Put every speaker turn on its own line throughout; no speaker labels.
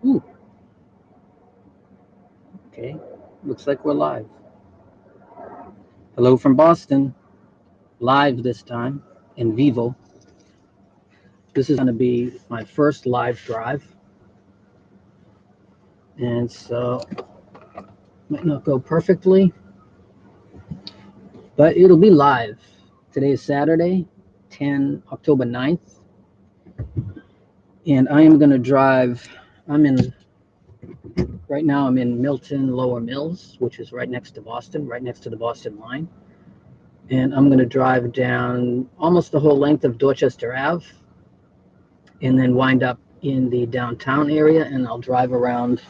Ooh, okay. Looks like we're live. Hello from Boston. Live this time in vivo. This is going to be my first live drive. And so might not go perfectly, but it'll be live. Today is Saturday, October 9th. And I am going to drive. Right now I'm in Milton Lower Mills, which is right next to Boston, right next to the Boston line. And I'm going to drive down almost the whole length of Dorchester Ave and then wind up in the downtown area, and I'll drive around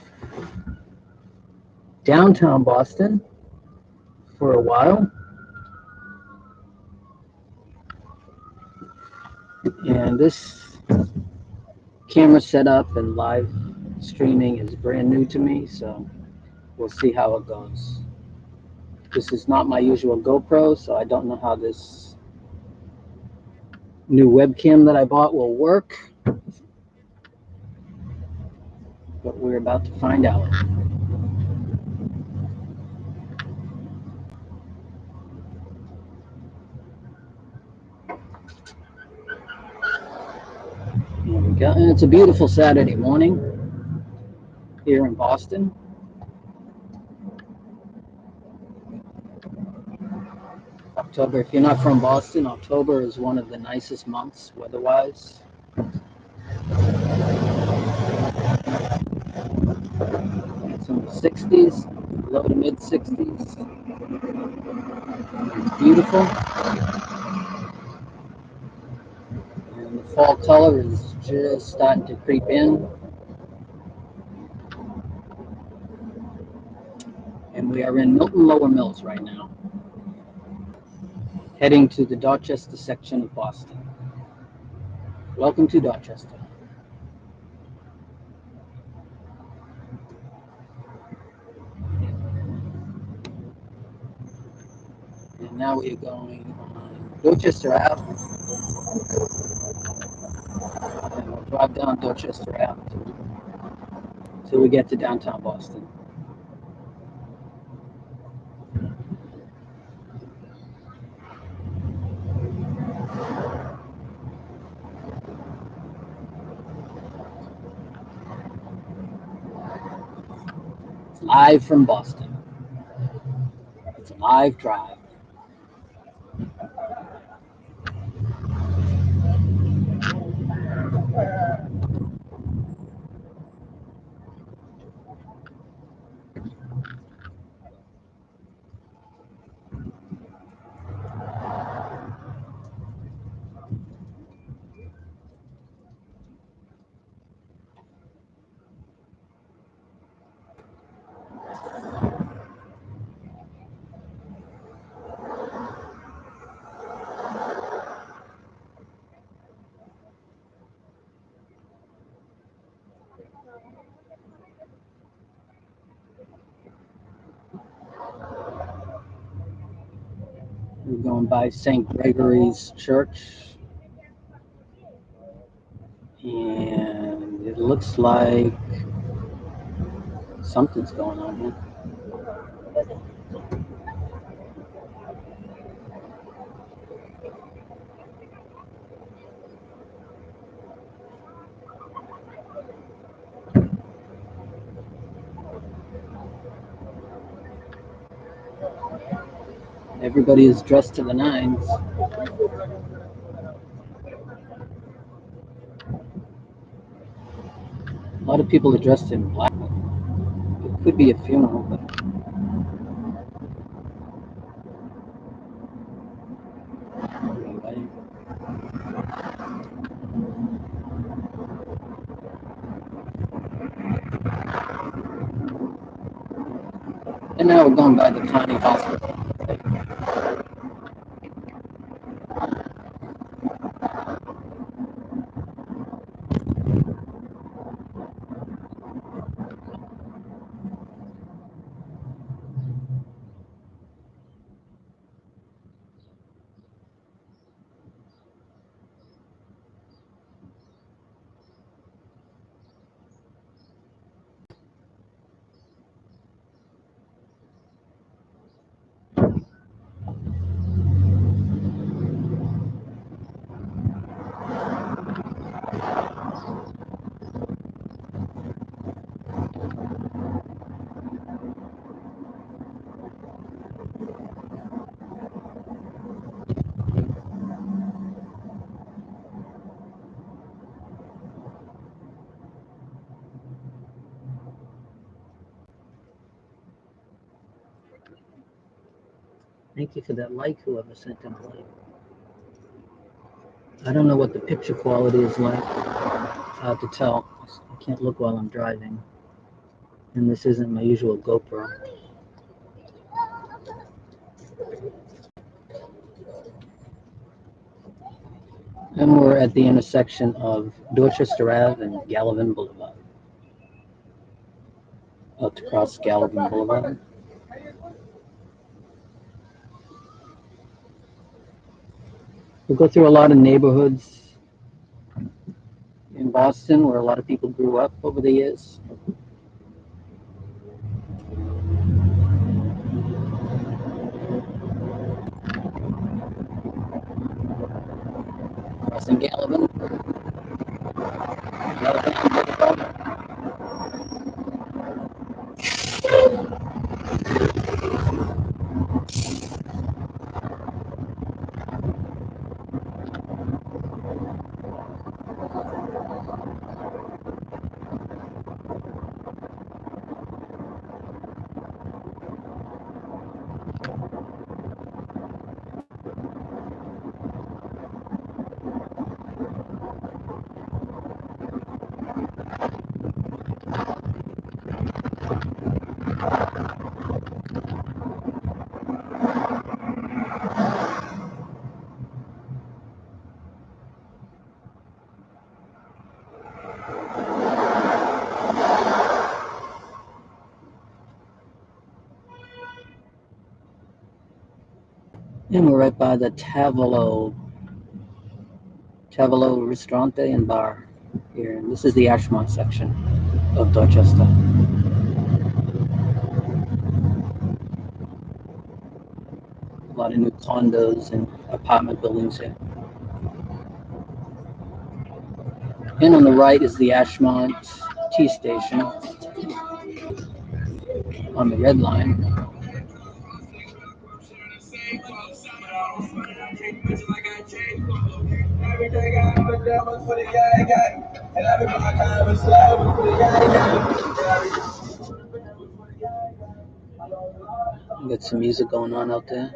downtown Boston for a while. And this camera setup and live streaming is brand new to me, so we'll see how it goes. This is not my usual GoPro, so I don't know how this new webcam that I bought will work, but we're about to find out. Here we go. And it's a beautiful Saturday morning here in Boston. October, if you're not from Boston, October is one of the nicest months weather-wise. It's in the 60s, low to mid 60s. It's beautiful. And the fall color is just starting to creep in. And we are in Milton Lower Mills right now, heading to the Dorchester section of Boston. Welcome to Dorchester. And now we are going on Dorchester Ave. And we'll drive down Dorchester Ave until we get to downtown Boston. It's live from Boston. It's a live drive. We're going by St. Gregory's Church, and it looks like something's going on here. Everybody is dressed to the nines. A lot of people are dressed in black. It could be a funeral, but anyway. And now we're going by the county hospital. Thank you for that like, whoever sent in a like. I don't know what the picture quality is like. It's hard to tell. I can't look while I'm driving. And this isn't my usual GoPro. And we're at the intersection of Dorchester Ave and Gallivan Boulevard. About to cross Gallivan Boulevard. We'll go through a lot of neighborhoods in Boston where a lot of people grew up over the years. Crossing Gallivan. Gallivan Boulevard. And we're right by the Tavolo Ristorante and Bar here. And this is the Ashmont section of Dorchester. A lot of new condos and apartment buildings here. And on the right is the Ashmont T station on the red line. Got some music going on out there.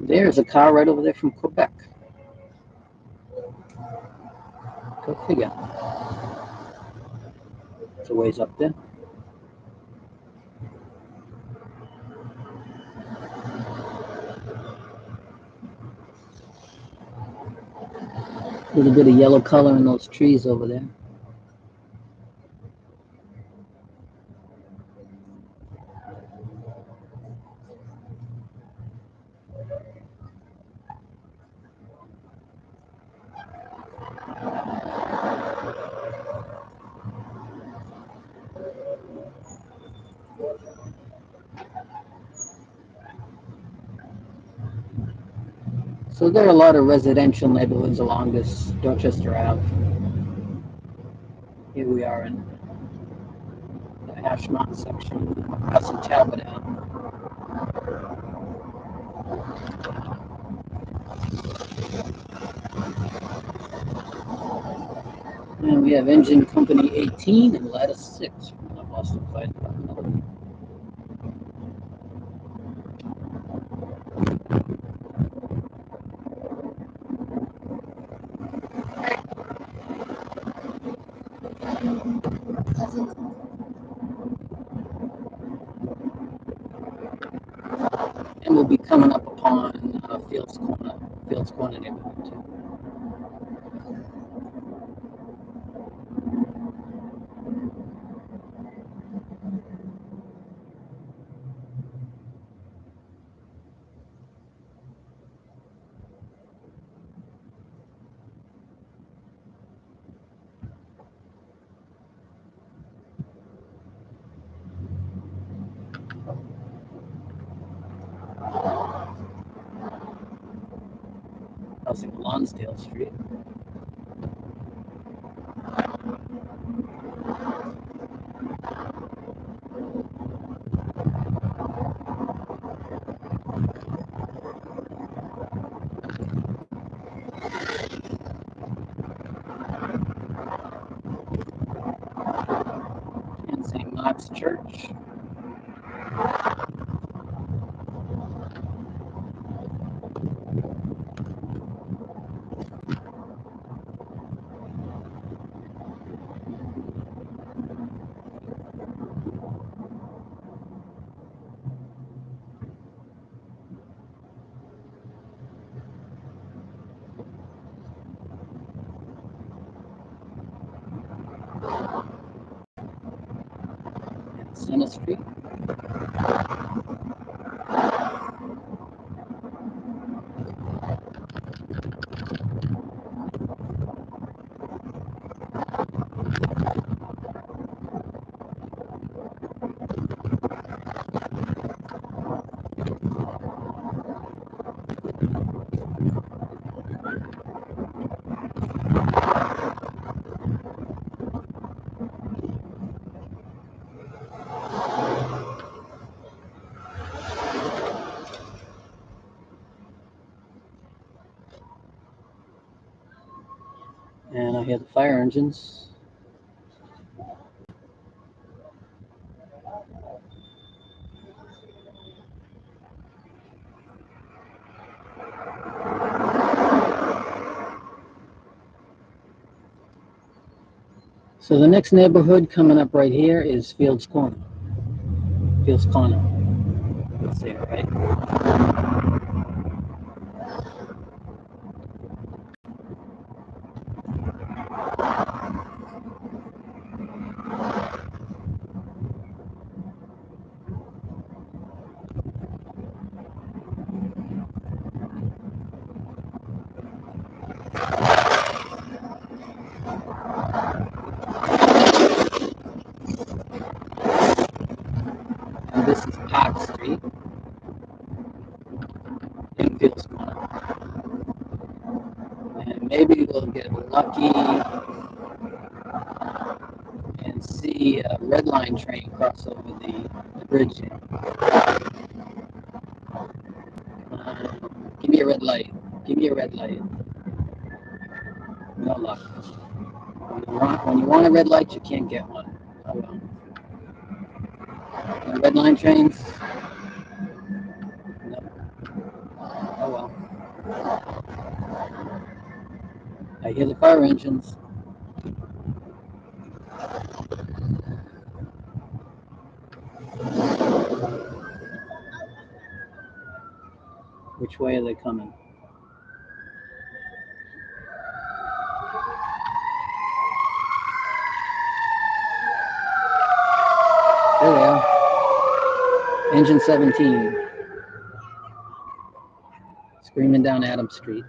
There's a car right over there from Quebec. Go figure. It's a ways up there. A little bit of yellow color in those trees over there. So there are a lot of residential neighborhoods along this Dorchester Ave. Here we are in the Ashmont section, crossing Talbot Ave. And we have Engine Company 18 and Lattice 6 from the Boston Fire Department. will be coming up upon Fields Corner neighborhood too. Housing Lonsdale Street. And St. Mark's Church. And Center Street. And I hear the fire engines. So the next neighborhood coming up right here is Fields Corner. Fields Corner. Let's say it right. And this is Park Street in Fields Corner. And maybe we'll get lucky and see a red line train cross over the bridge here. Give me a red light. Give me a red light. No luck. When you want a red light, you can't get one. Oh well. Red line trains? No. Oh well. I hear the fire engines. Which way are they coming? There they are. Engine 17. Screaming down Adams Street.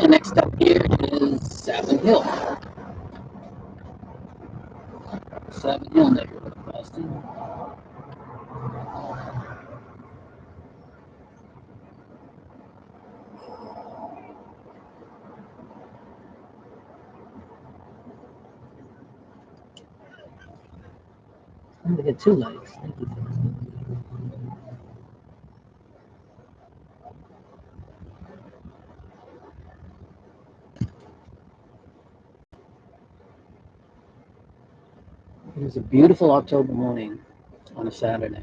And next up here is Savin Hill. Savin Hill neighborhood of Boston. I'm gonna get 2 likes. Thank you for that. It is a beautiful October morning on a Saturday.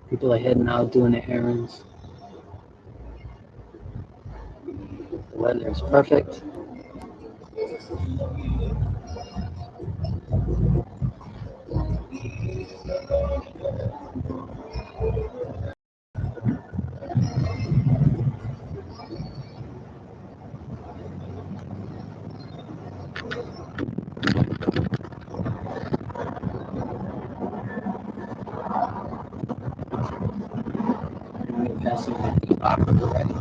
People are heading out doing their errands. The weather is perfect. And we're passing the Opera already.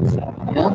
Savin Hill.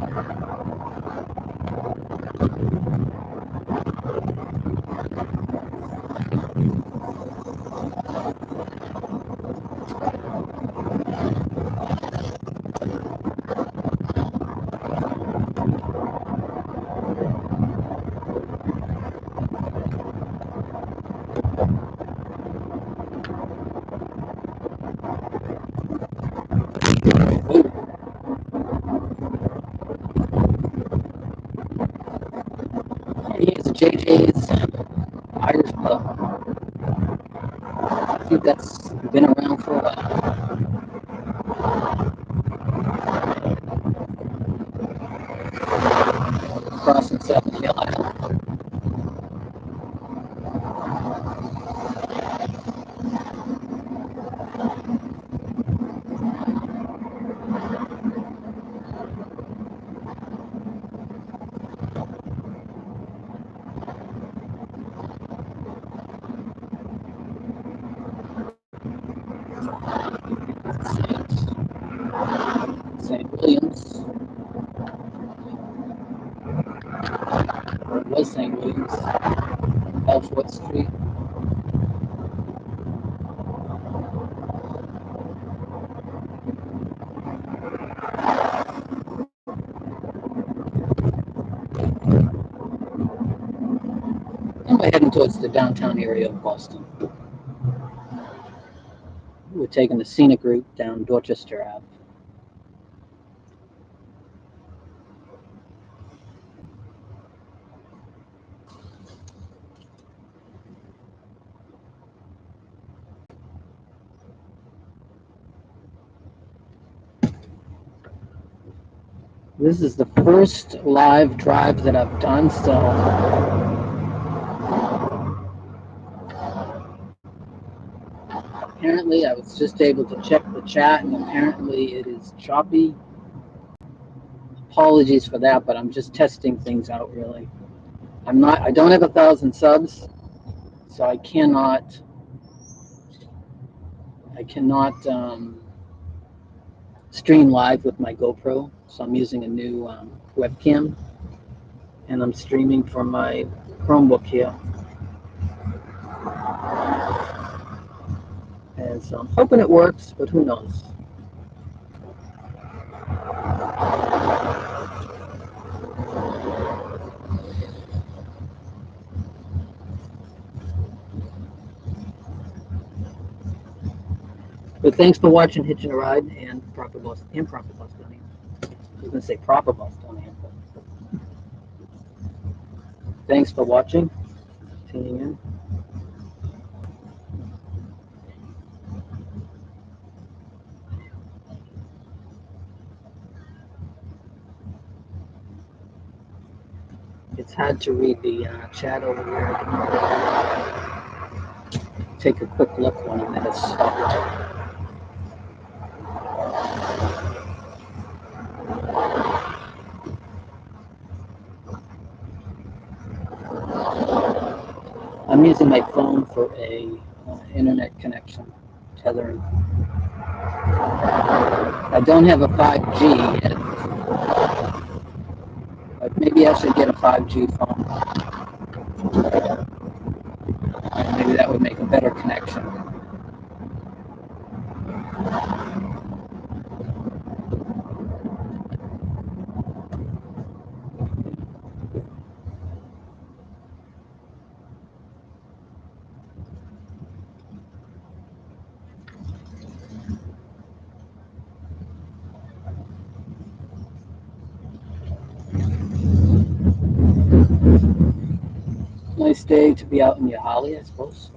Here's JJ's Irish Pub. I think that's been around for a while. Crossing Savin Hill Island. St. Williams. Or it was St. Williams. Ellsworth Street. And we're heading towards the downtown area of Boston. We're taking the scenic route down Dorchester Ave. This is the first live drive that I've done, so apparently I was just able to check the chat and apparently it is choppy. Apologies for that, but I'm just testing things out really. I don't have 1,000 subs, so I cannot stream live with my GoPro. So I'm using a new webcam and I'm streaming from my Chromebook here. And so I'm hoping it works, but who knows? But thanks for watching Hitching a Ride and Proper Bostonian. I was going to say Proper Bostonian. But thanks for watching, tuning in. It's hard to read the chat over here. Take a quick look when I'm at a stoplight. I'm using my phone for a internet connection tethering. I don't have a 5G yet, but maybe I should get a 5G phone. Maybe that would make a better connection. Nice day to be out in Yahali, I suppose.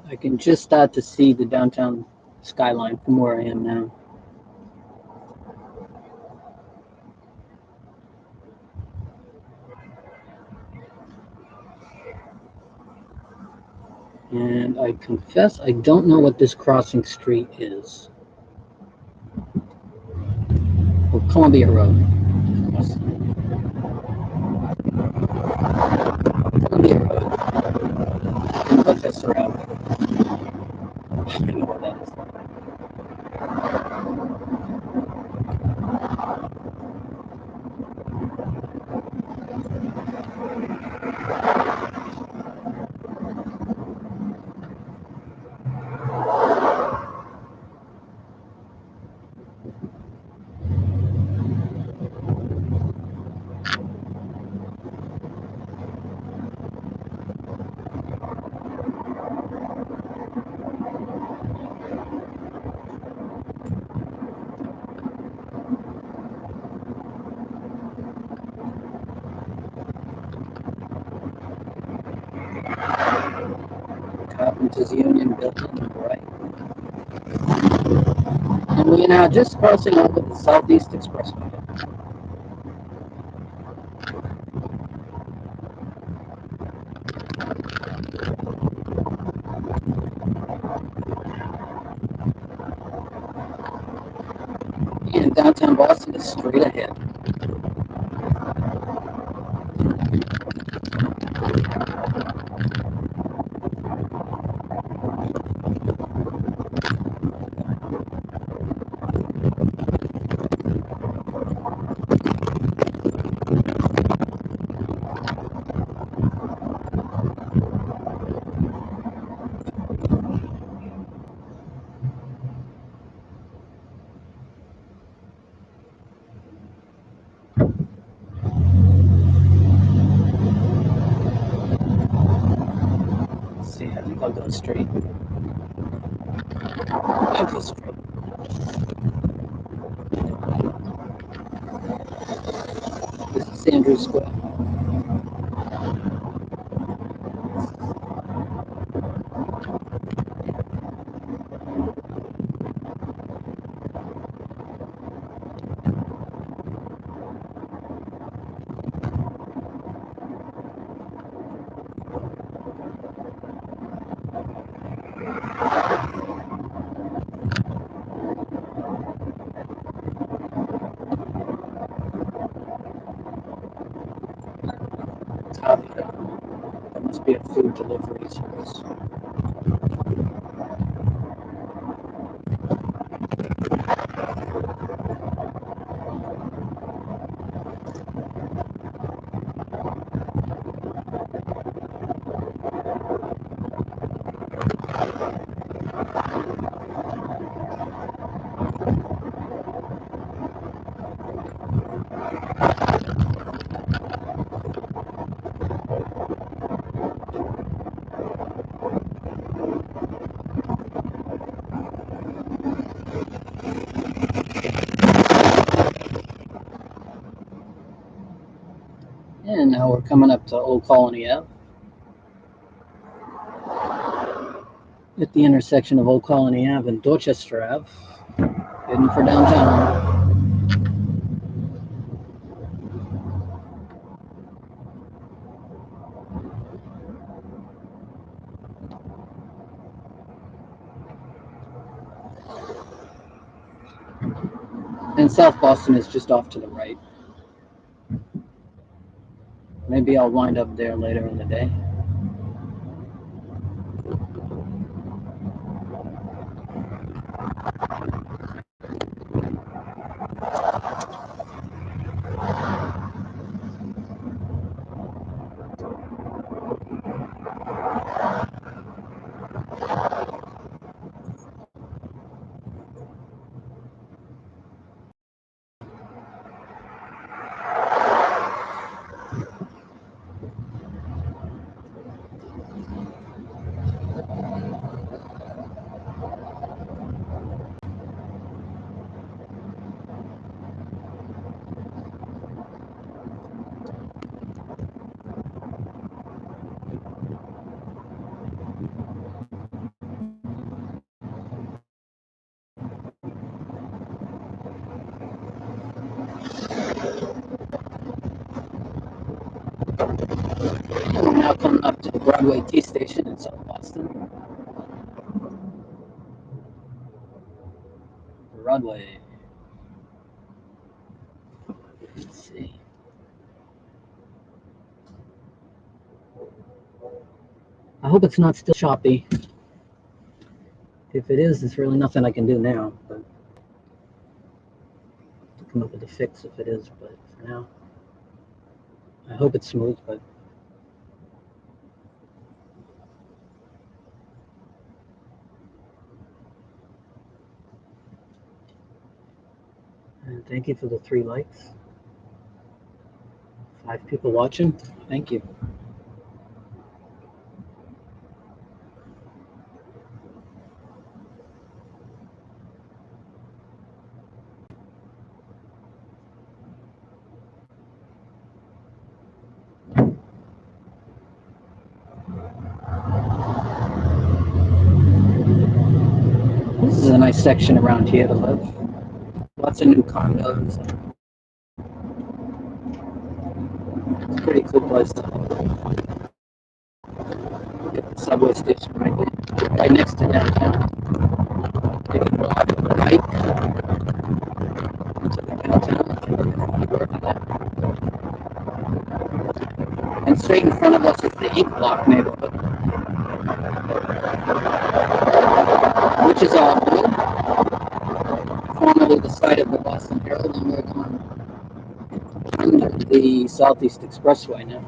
I can just start to see the downtown skyline from where I am now. And I confess I don't know what this crossing street is. Oh, Columbia Road. Of course. Columbia Road. And Dorchester Ave. I don't know what that is. Carpenters Union building, right? And we are now just crossing over the Southeast Expressway. And downtown Boston is straight ahead. Let's see, I think I'll go straight. I'll go straight. This is Andrew Square. That must be be a food delivery service. And now we're coming up to Old Colony Ave. At the intersection of Old Colony Ave and Dorchester Ave, heading for downtown. And South Boston is just off to the right. Maybe I'll wind up there later in the day. We're now coming up to the Broadway T station in South Boston. Broadway. Let's see. I hope it's not still choppy. If it is, there's really nothing I can do now. But to come up with a fix if it is. But for now, I hope it's smooth. But and thank you for the 3 likes. 5 people watching. Thank you. This is a nice section around here to live. Lots of new condos. It's a pretty cool place to live. Get the subway station right next to downtown. You can walk or hike to the downtown if you're looking forward to that. And straight in front of us is the Ink Block neighborhood, which is all new. Formerly the site of the Boston Herald, and we're going under the Southeast Expressway now.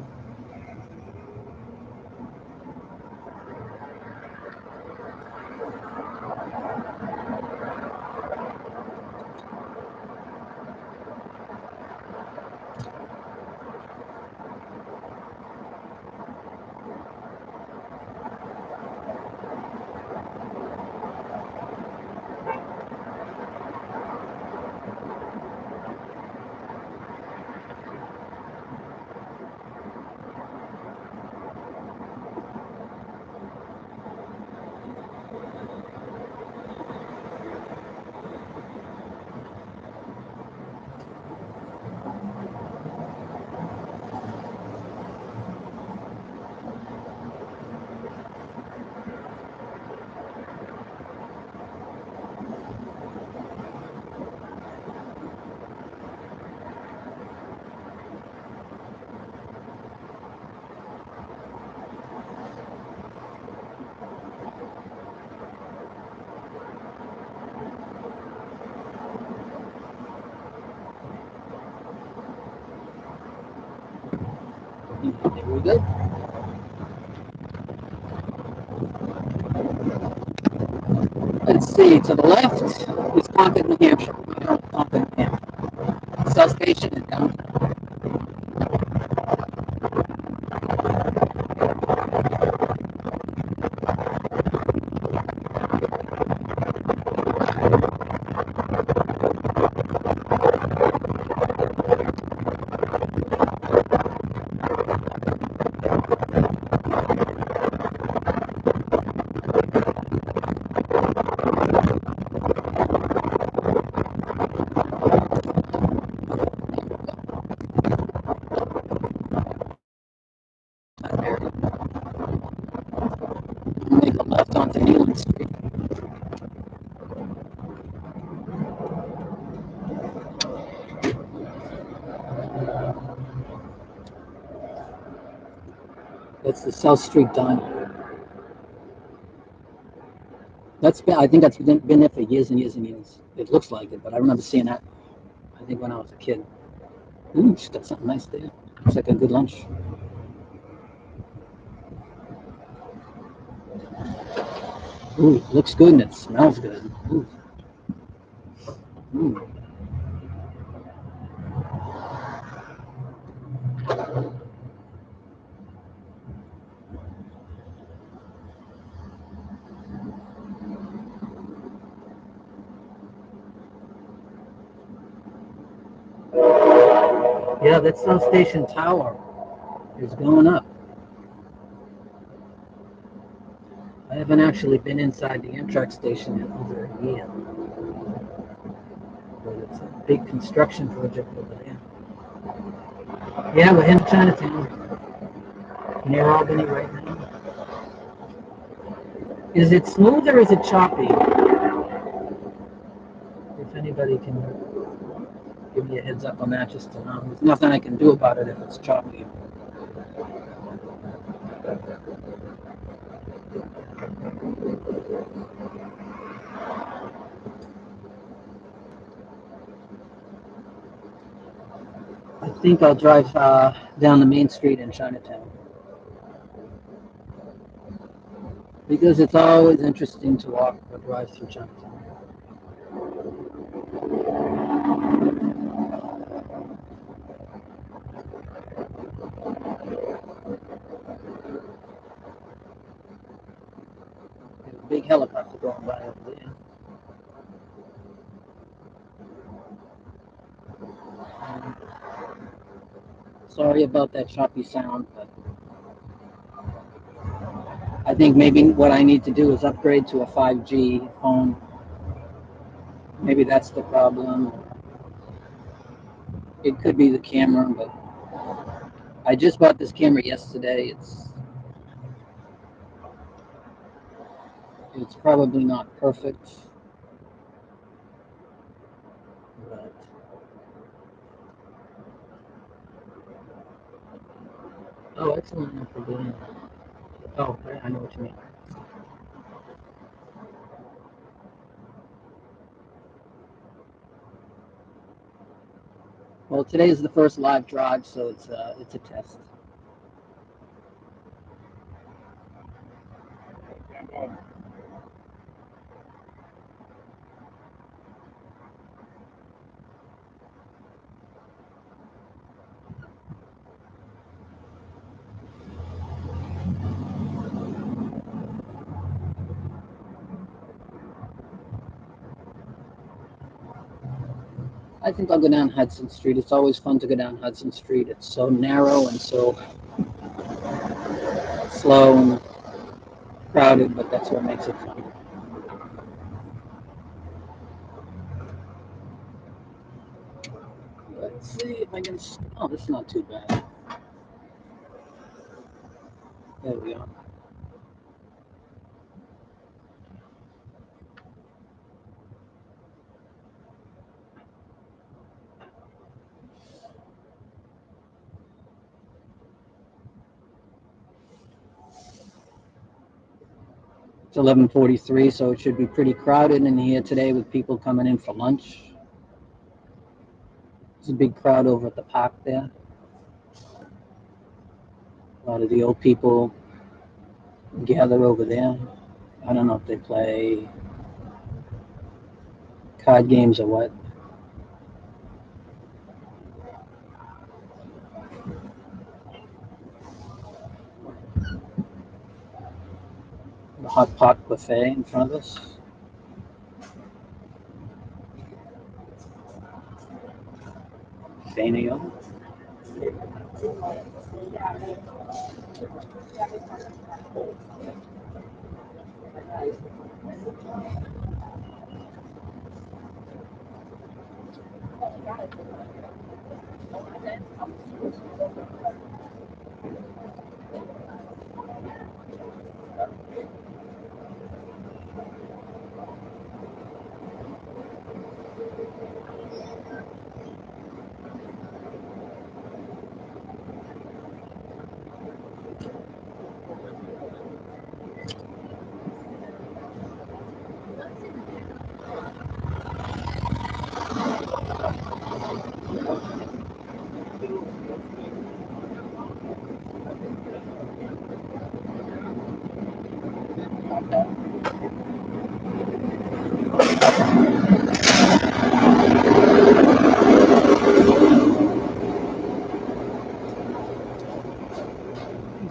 We good? Let's see, to the left is Concord, New Hampshire. Concord, New Hampshire. South Station is downtown. Make a left onto Newbury Street. That's the South Street Diner. I think that's been there for years and years and years. It looks like it, but I remember seeing that, I think when I was a kid. Ooh, she's got something nice there. Looks like a good lunch. Ooh, looks good and it smells good. Ooh. Ooh. Yeah, that South Station Tower is going up. I haven't actually been inside the Amtrak station in over a year. But it's a big construction project over there. Yeah, we're in Chinatown, near Albany right now. Is it smooth or is it choppy? If anybody can give me a heads up on that, just to know. There's nothing I can do about it if it's choppy. I think I'll drive down the main street in Chinatown. Because it's always interesting to walk or drive through Chinatown. There's a big helicopter going by over there. Sorry about that choppy sound, but I think maybe what I need to do is upgrade to a 5G phone. Maybe that's the problem. It could be the camera, but I just bought this camera yesterday. It's probably not perfect, but oh, excellent. Oh, I know what you mean. Well, today is the first live drive, so it's a test. I think I'll go down Hudson Street. It's always fun to go down Hudson Street. It's so narrow and so slow and crowded, but that's what makes it fun. Let's see if I can. Oh, this is not too bad. There we are. It's 11:43, so it should be pretty crowded in here today with people coming in for lunch. There's a big crowd over at the park there. A lot of the old people gather over there. I don't know if they play card games or what. The hot pot buffet in front of us. Fanio.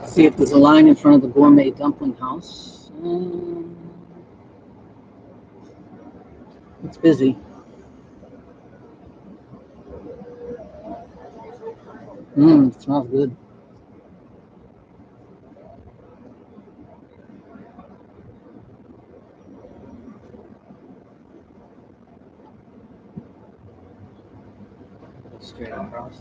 See if there's a line in front of the gourmet dumpling house. It's busy. It smells good. Straight across.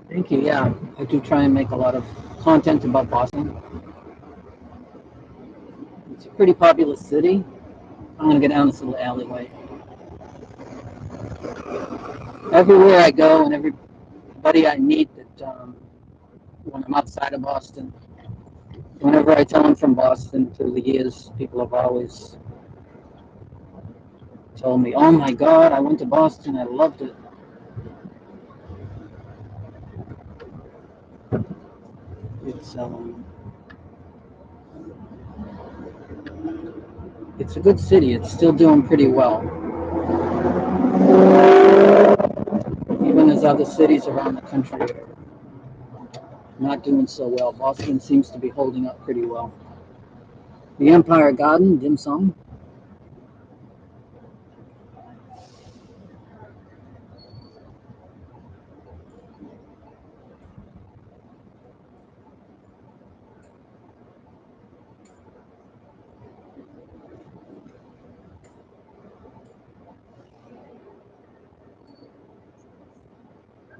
Thank you. Yeah, I do try and make a lot of content about Boston. It's a pretty populous city. I'm gonna get down this little alleyway. Everywhere I go and everybody I meet that when I'm outside of Boston, whenever I tell them from Boston through the years, people have always told me, "Oh my God, I went to Boston. I loved it." It's it's a good city. It's still doing pretty well, even as other cities around the country are not doing so well. Boston seems to be holding up pretty well. The Empire Garden, dim sum.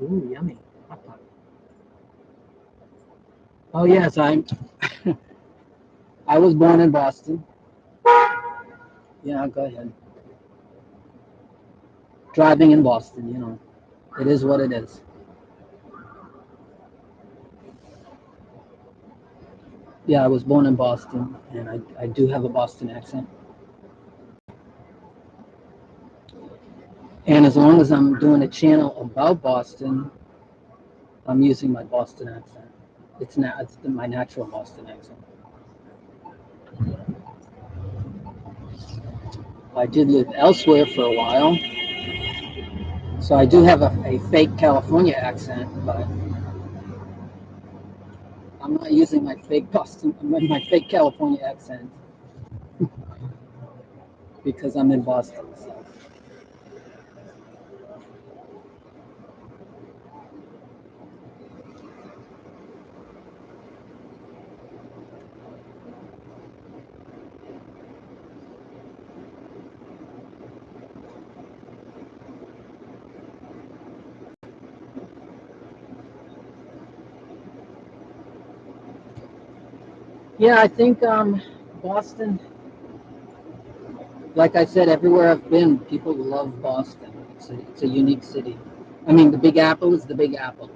Ooh, yummy. Hot pot. Oh yes, I was born in Boston. Yeah, go ahead. Driving in Boston, it is what it is. Yeah, I was born in Boston, and I do have a Boston accent. And as long as I'm doing a channel about Boston, I'm using my Boston accent. It's my natural Boston accent. I did live elsewhere for a while, so I do have a fake California accent, but I'm not using my fake California accent because I'm in Boston. So. Yeah, I think Boston, like I said, everywhere I've been, people love Boston. It's a unique city. I mean, the Big Apple is the Big Apple.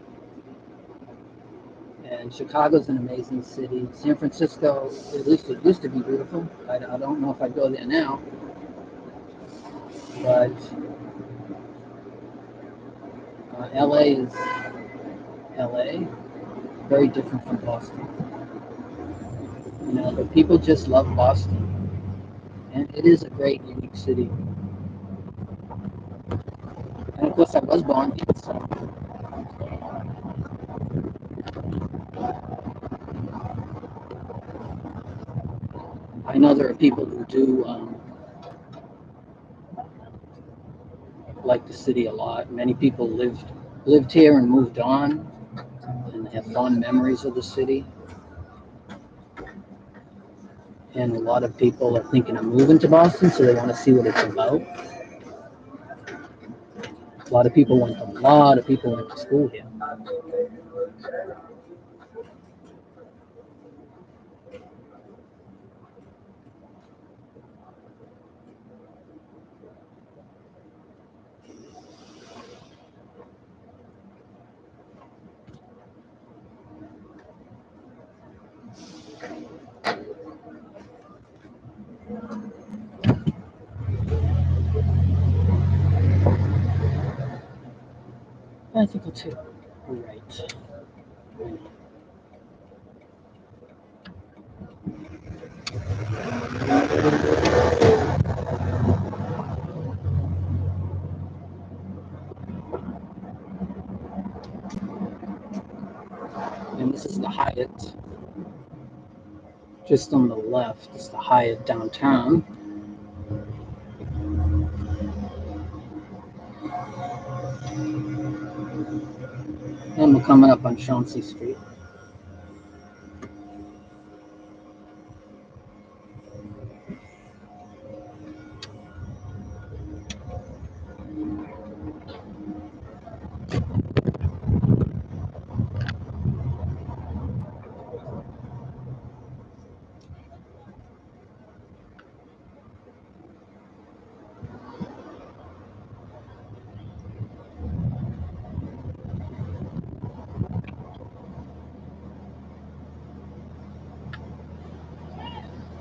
And Chicago's an amazing city. San Francisco, at least it used to be beautiful. I don't know if I'd go there now, but LA is LA, very different from Boston. You know, but people just love Boston, and it is a great, unique city. And of course, I was born here, so I know there are people who do like the city a lot. Many people lived here and moved on, and have fond memories of the city. And a lot of people are thinking of moving to Boston, so they want to see what it's about. A lot of people went to school here. Bicycle too. Right. And this is the Hyatt, just on the left. It's the Hyatt downtown. And we're coming up on Chauncey Street.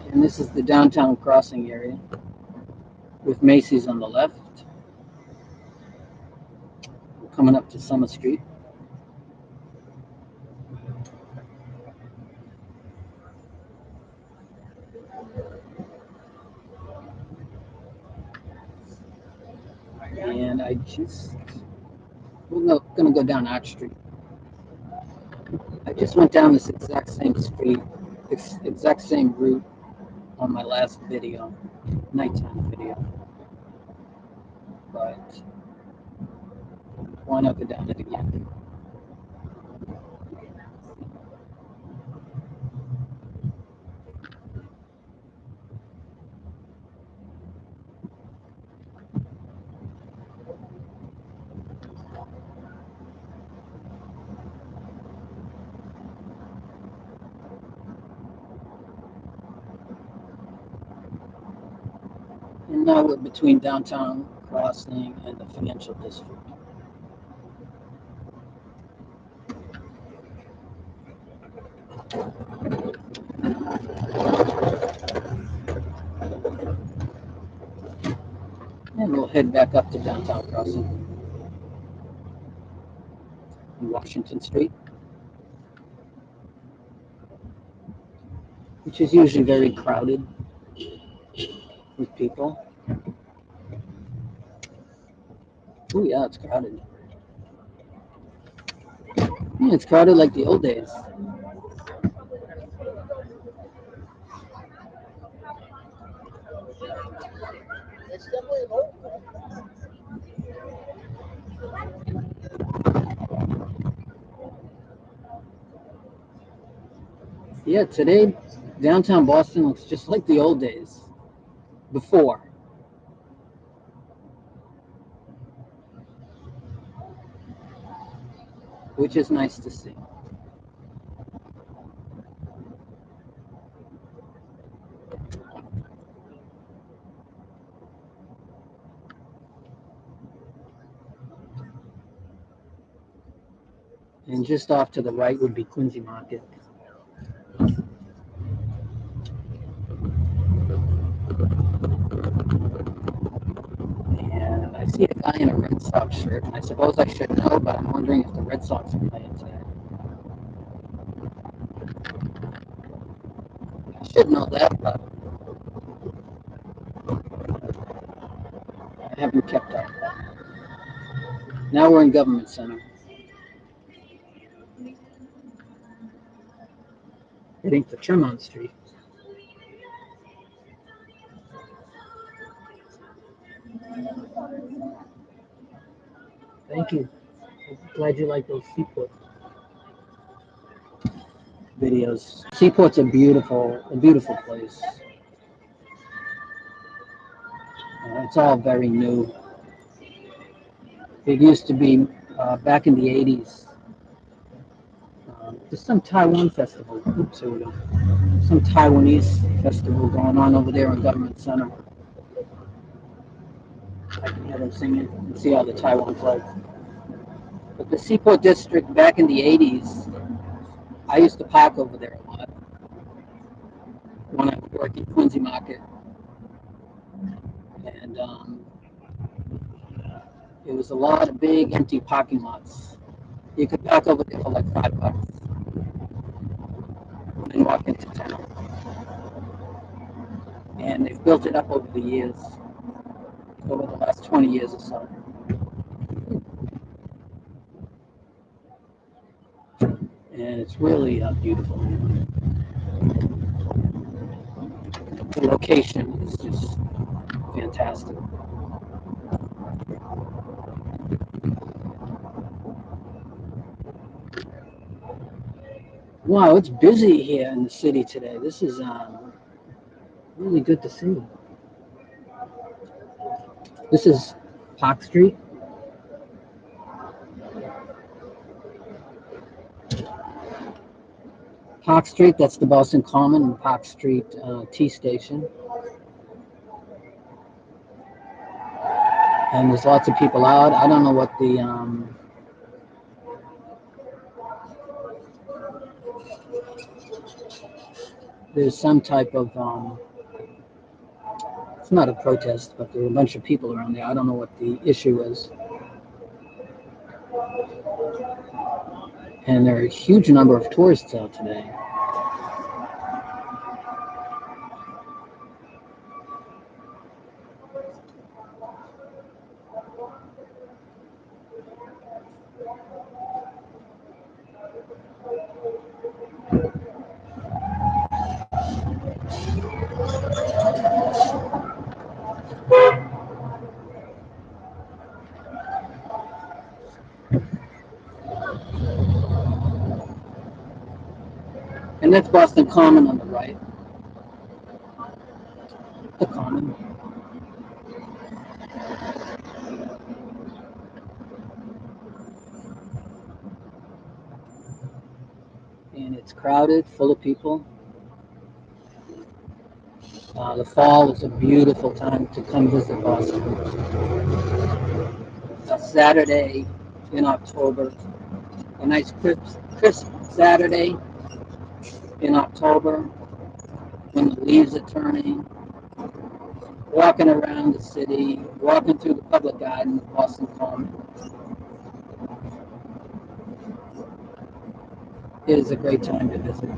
And this is the downtown crossing area with Macy's on the left. We're coming up to Summer Street. And we're going to go down Arch Street. I just went down this exact same street, this exact same route on my last video, nighttime video. But why not go down it again? And now we're between downtown crossing and the financial district. And we'll head back up to downtown crossing on Washington Street, which is usually very crowded with people. Oh yeah, it's crowded. Yeah, it's crowded like the old days. Yeah, today downtown Boston looks just like the old days before. Which is nice to see. And just off to the right would be Quincy Market. And I see a guy in a Red Sox shirt. I suppose I should know, but I'm wondering if the Red Sox are playing today. I should know that, but I haven't kept up. Now we're in Government Center. Heading to Tremont Street. Thank you. I'm glad you like those Seaport videos. Seaport's a beautiful place. It's all very new. It used to be back in the 80s. There's some Taiwan festival. Oops, here we go. Some Taiwanese festival going on over there in Government Center. I can hear them singing and see all the Taiwan flags. But the Seaport District back in the 80s, I used to park over there a lot when I would work in Quincy Market. And it was a lot of big empty parking lots. You could park over there for like $5 and walk into town. And they've built it up over the years, over the last 20 years or so. And it's really beautiful. The location is just fantastic. Wow, it's busy here in the city today. This is really good to see. This is Park Street. Park Street, that's the Boston Common and Park Street T station. And there's lots of people out. I don't know what the there's some type of it's not a protest, but there are a bunch of people around there. I don't know what the issue is. And there are a huge number of tourists out today. And that's Boston Common on the right. The Common. And it's crowded, full of people. The fall is a beautiful time to come visit Boston. A Saturday in October, a nice crisp Saturday in October when the leaves are turning, walking around the city, walking through the public garden of Boston Common. It is a great time to visit.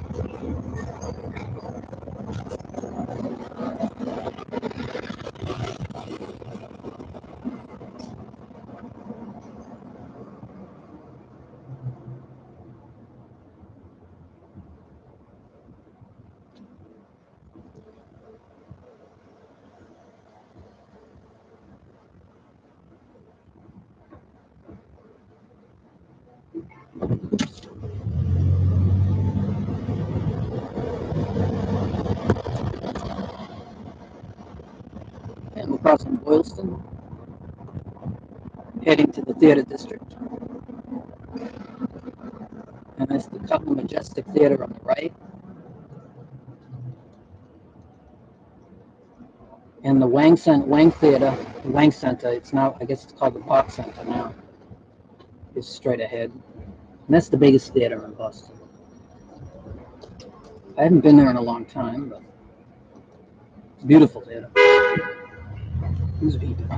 And we're crossing Boylston, heading to the Theater District. And that's the Copley Majestic Theater on the right. And the Wang Theater, the Wang Center, it's now, I guess it's called the Bach Center now, is straight ahead. And that's the biggest theater in Boston. I haven't been there in a long time, but it's a beautiful theater. Who's beeping?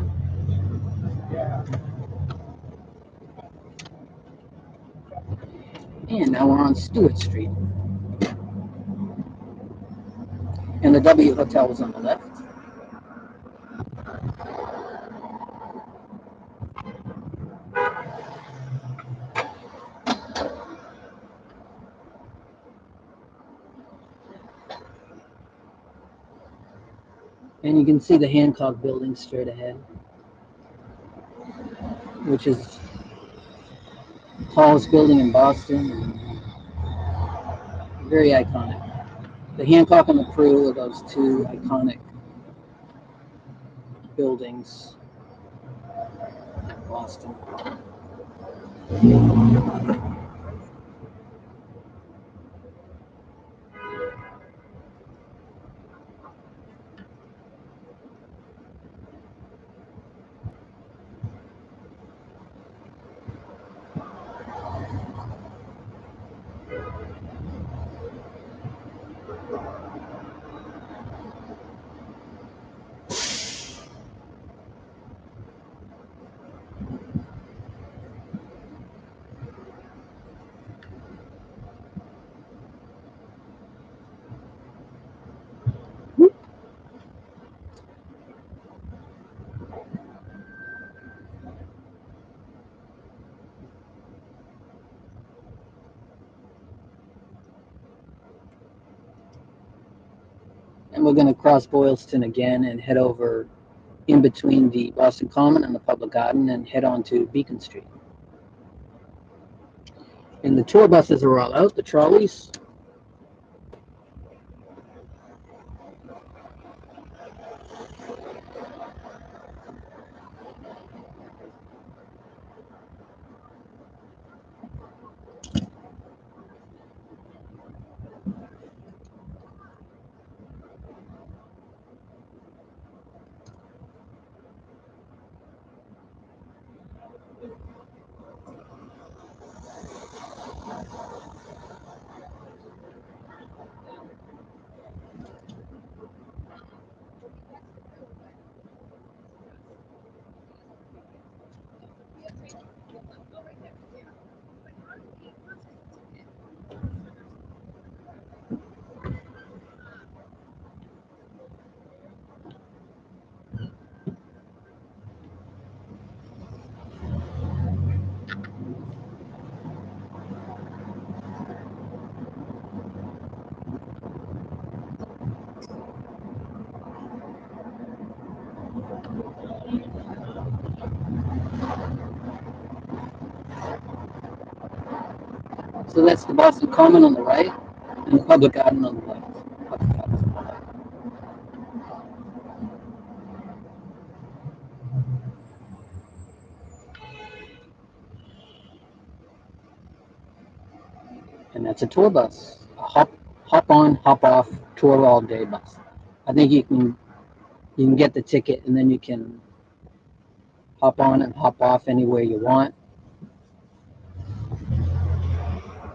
And now we're on Stewart Street. And the W Hotel is on the left. And you can see the Hancock building straight ahead, which is the tallest building in Boston. Very iconic. The Hancock and the Crew are those two iconic buildings in Boston. And we're going to cross Boylston again and head over in between the Boston Common and the Public Garden and head on to Beacon Street. And the tour buses are all out, the trolleys. So that's the Boston Common on the right and the Public Garden on the left. And that's a tour bus, a hop on, hop off tour all day bus. I think you can get the ticket and then you can hop on and hop off anywhere you want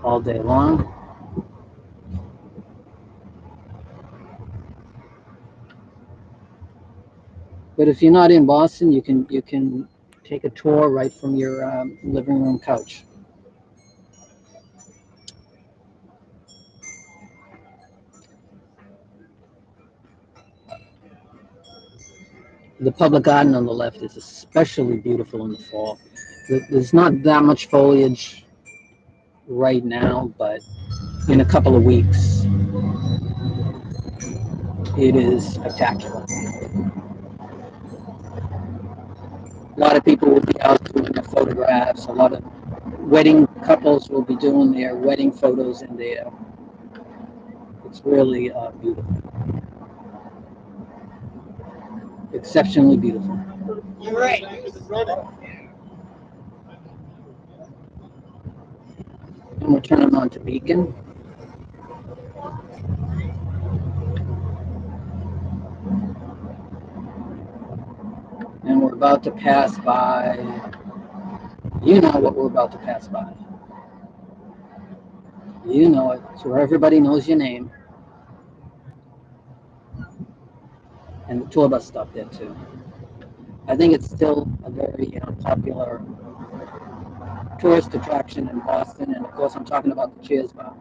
all day long. But if you're not in Boston, you can take a tour right from your living room couch. The Public Garden on the left is especially beautiful in the fall. There's not that much foliage right now, but in a couple of weeks, it is spectacular. A lot of people will be out doing their photographs. A lot of wedding couples will be doing their wedding photos in there. It's really beautiful. Exceptionally beautiful.
You're right.
And we're turning on to Beacon. And we're about to pass by, you know what we're about to pass by. You know it. It's where everybody knows your name. And the tour bus stop there too. I think it's still a very popular tourist attraction in Boston. And of course, I'm talking about the Cheers bar.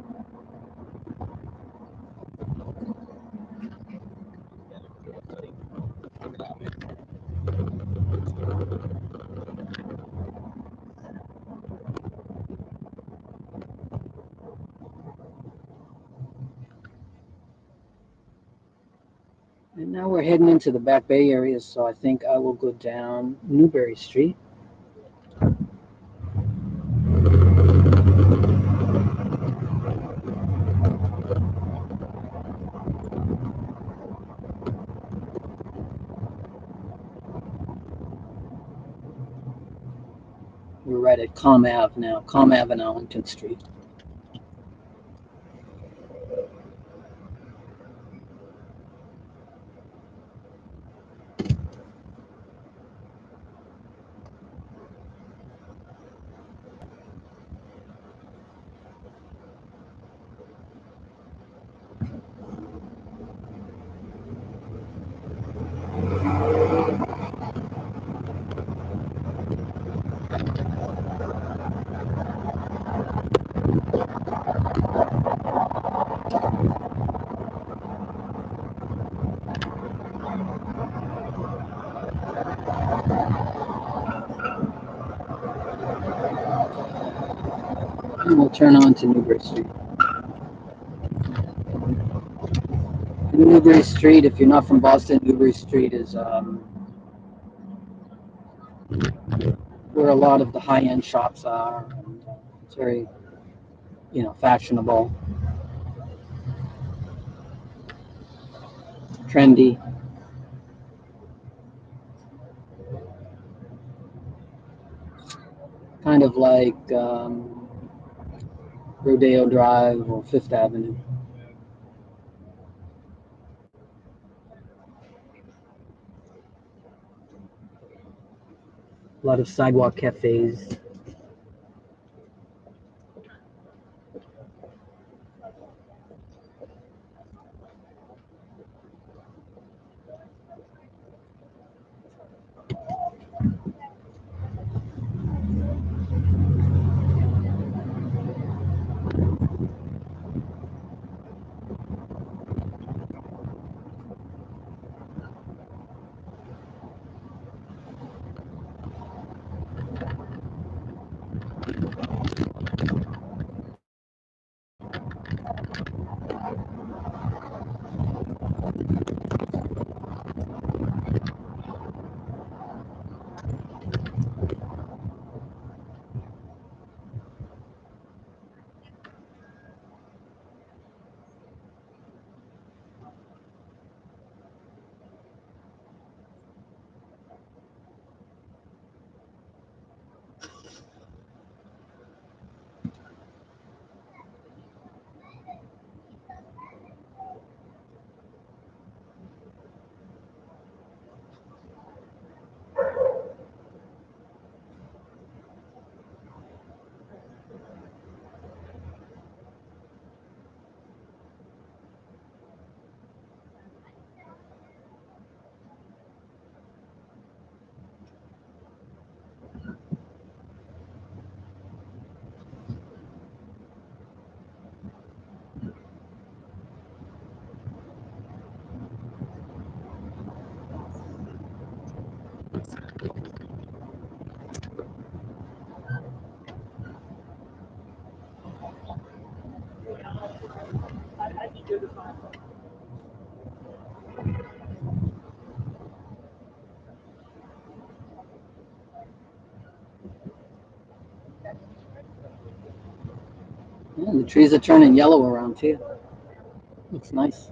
And now we're heading into the Back Bay area, so I think I will go down Newbury Street. We're right at Comm Ave now, Comm Ave and Arlington Street. And we'll turn on to Newbury Street. Newbury Street, if you're not from Boston, Newbury Street is where a lot of the high-end shops are. And, it's very, fashionable, trendy. Kind of like Rodeo Drive or Fifth Avenue. A lot of sidewalk cafes. Yeah, the trees are turning yellow around here. Looks nice.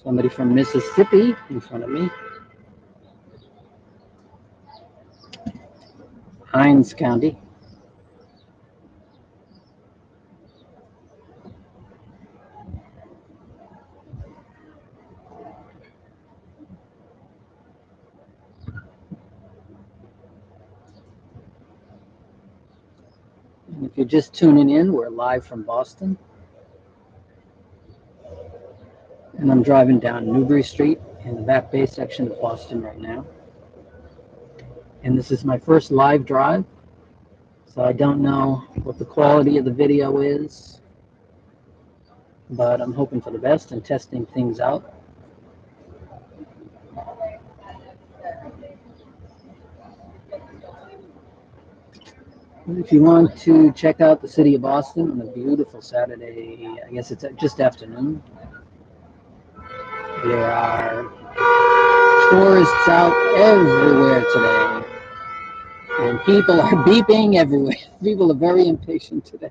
Somebody from Mississippi in front of me. Hines County. If you're just tuning in, we're live from Boston. And I'm driving down Newbury Street in the Back Bay section of Boston right now. And this is my first live drive, so I don't know what the quality of the video is, but I'm hoping for the best and testing things out. If you want to check out the city of Boston on a beautiful Saturday, I guess it's just afternoon, there are tourists out everywhere today, and people are beeping everywhere. People are very impatient today.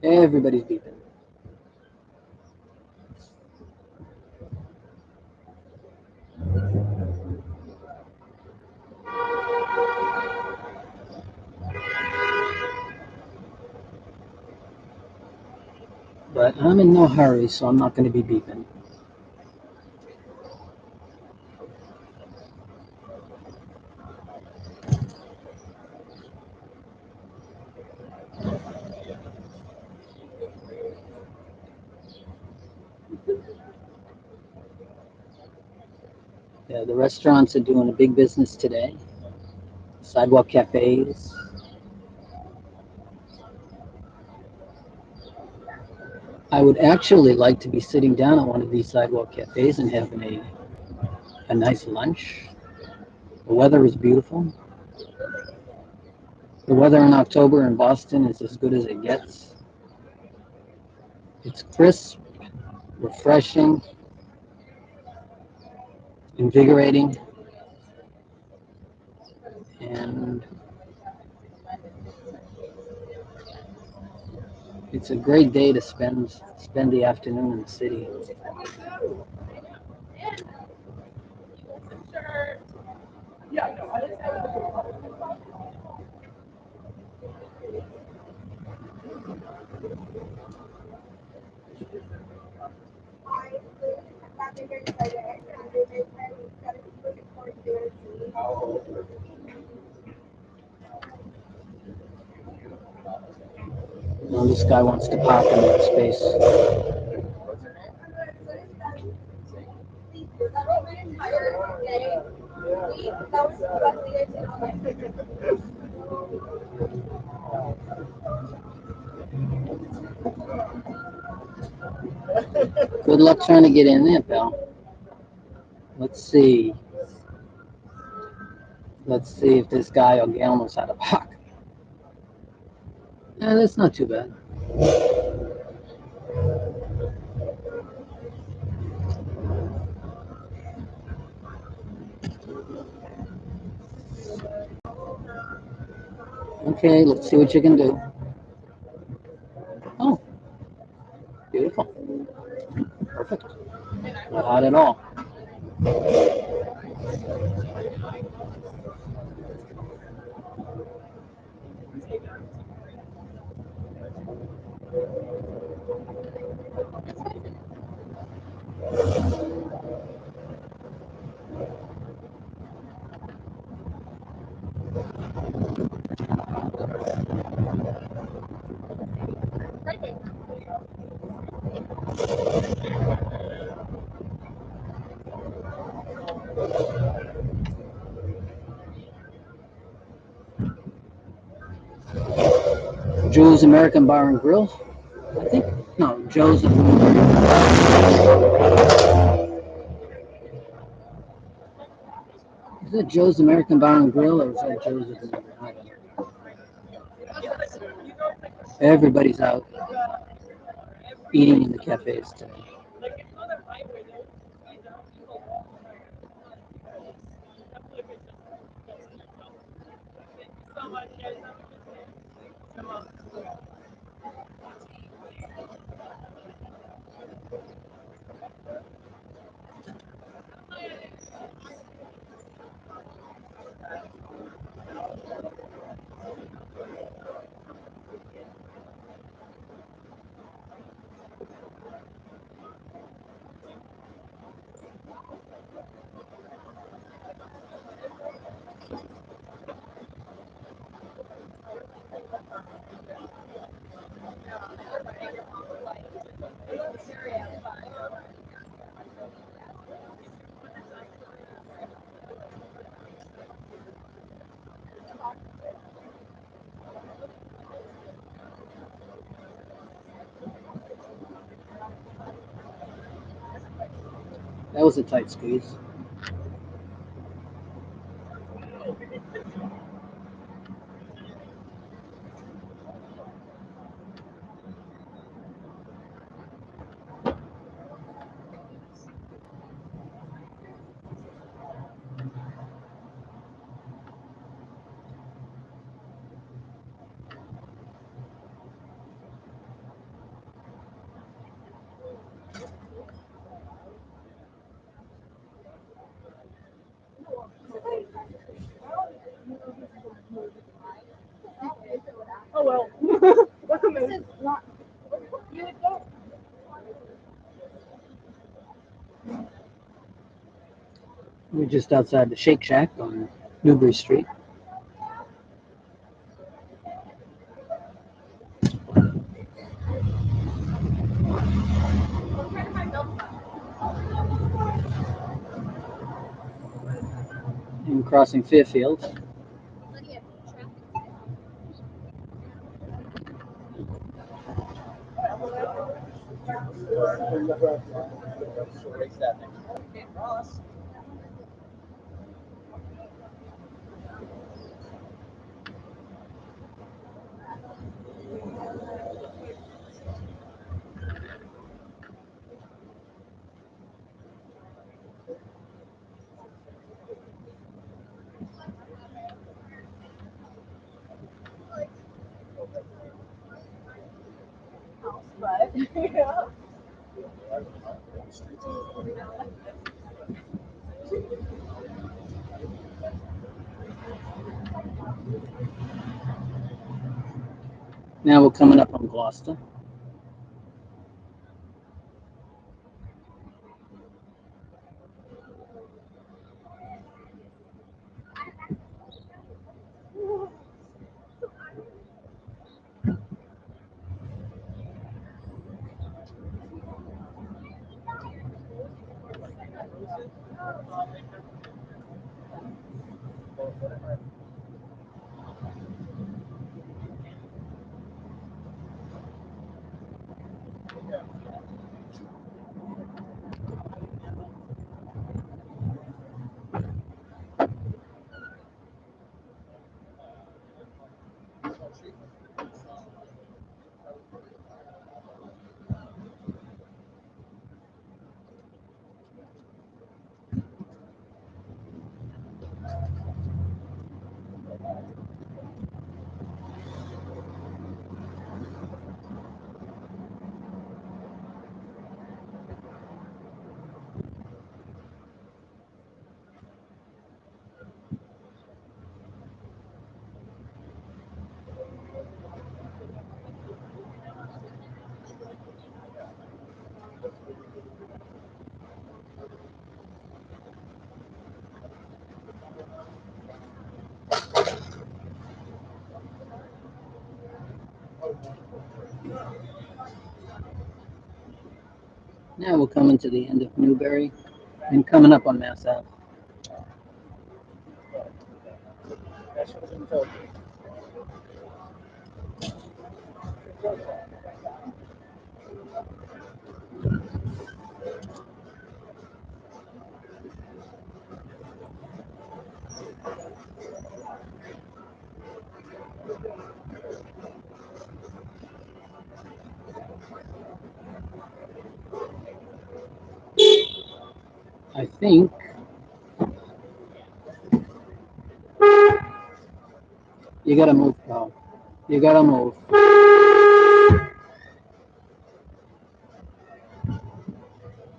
Everybody's beeping. But I'm in no hurry, so I'm not going to be beeping. Yeah, the restaurants are doing a big business today. Sidewalk cafes. I would actually like to be sitting down at one of these sidewalk cafes and having a nice lunch. The weather is beautiful. The weather in October in Boston is as good as it gets. It's crisp, refreshing, invigorating, and it's a great day to spend the afternoon in the city. Well, this guy wants to park in that space. Good luck trying to get in there, pal. Let's see. Let's see if this guy or gal knows how to park. Yeah, that's not too bad. Okay, let's see what you can do. Oh, beautiful. Perfect. Not hot at all. Joe's American Bar and Grill, I think. No, Joe's. Is that Joe's American Bar and Grill, or is that Joe's? I don't know. Everybody's out eating in the cafes today. That was a tight squeeze.
Oh well. Look at me.
We're just outside the Shake Shack on Newbury Street. And crossing Fairfield. Now we're coming up on Gloucester. Now we're coming to the end of Newbury and coming up on Mass Ave. I think you gotta move, pal. You gotta move.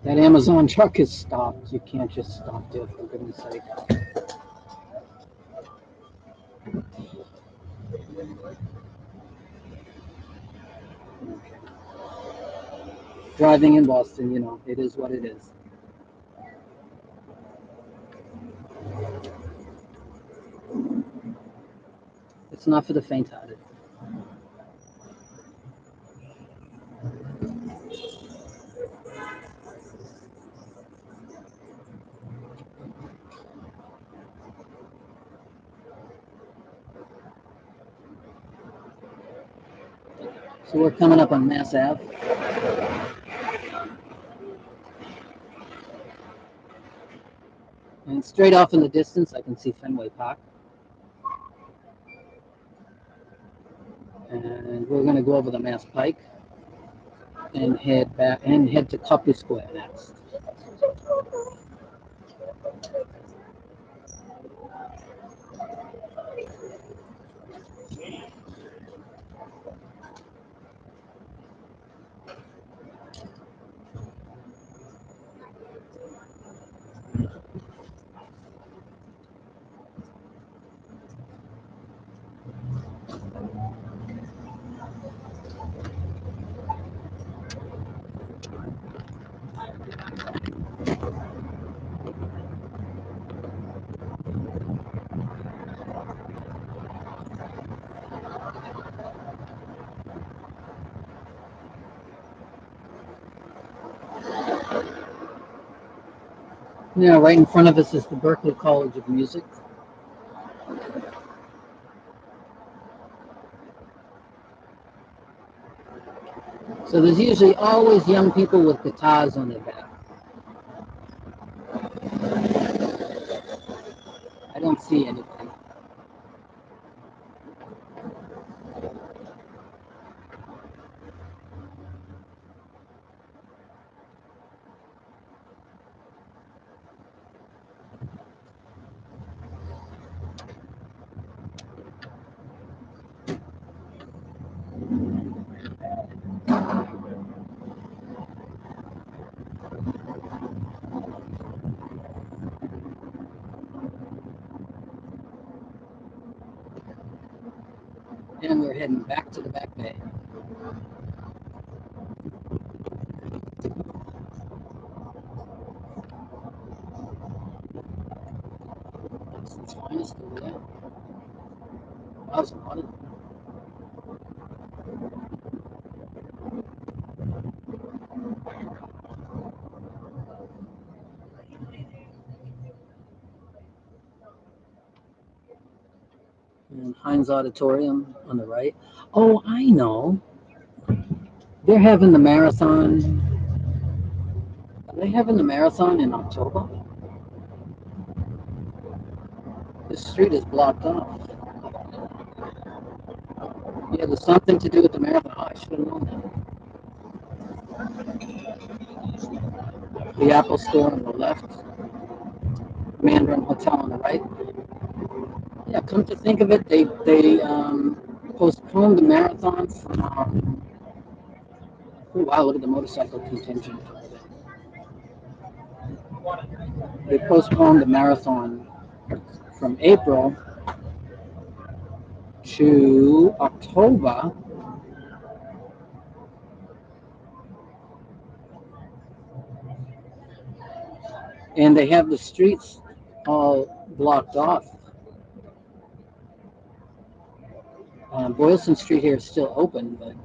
That Amazon truck is stopped. You can't just stop there, for goodness sake. Driving in Boston, you know, it is what it is. It's not for the faint-hearted. So we're coming up on Mass Ave. And straight off in the distance, I can see Fenway Park. And we're going to go over the Mass Pike and head back and head to Copley Square next. Yeah, right in front of us is the Berklee College of Music. So there's usually always young people with guitars on their back. I don't see anything. And we're heading back to the Back Bay. Boston's finest over there. How's it on? And Heinz Auditorium on the right. Oh, I know. They're having the marathon. Are they having the marathon in October? This street is blocked off. Yeah, there's something to do with the marathon. Oh, I should have known that. The Apple Store on the left. Mandarin Hotel on the right. Yeah, come to think of it, they postponed the marathon from. Oh wow, look at the motorcycle contingent. They postponed the marathon from April to October. And they have the streets all blocked off. Boylston Street here is still open, but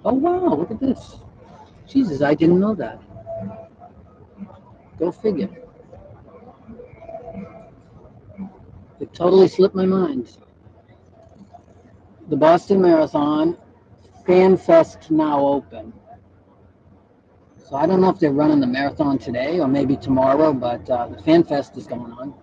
oh wow, look at this. Jesus, I didn't know that. Go figure. It totally slipped my mind. The Boston Marathon Fan Fest now open. So I don't know if they're running the marathon today or maybe tomorrow, but the Fan Fest is going on.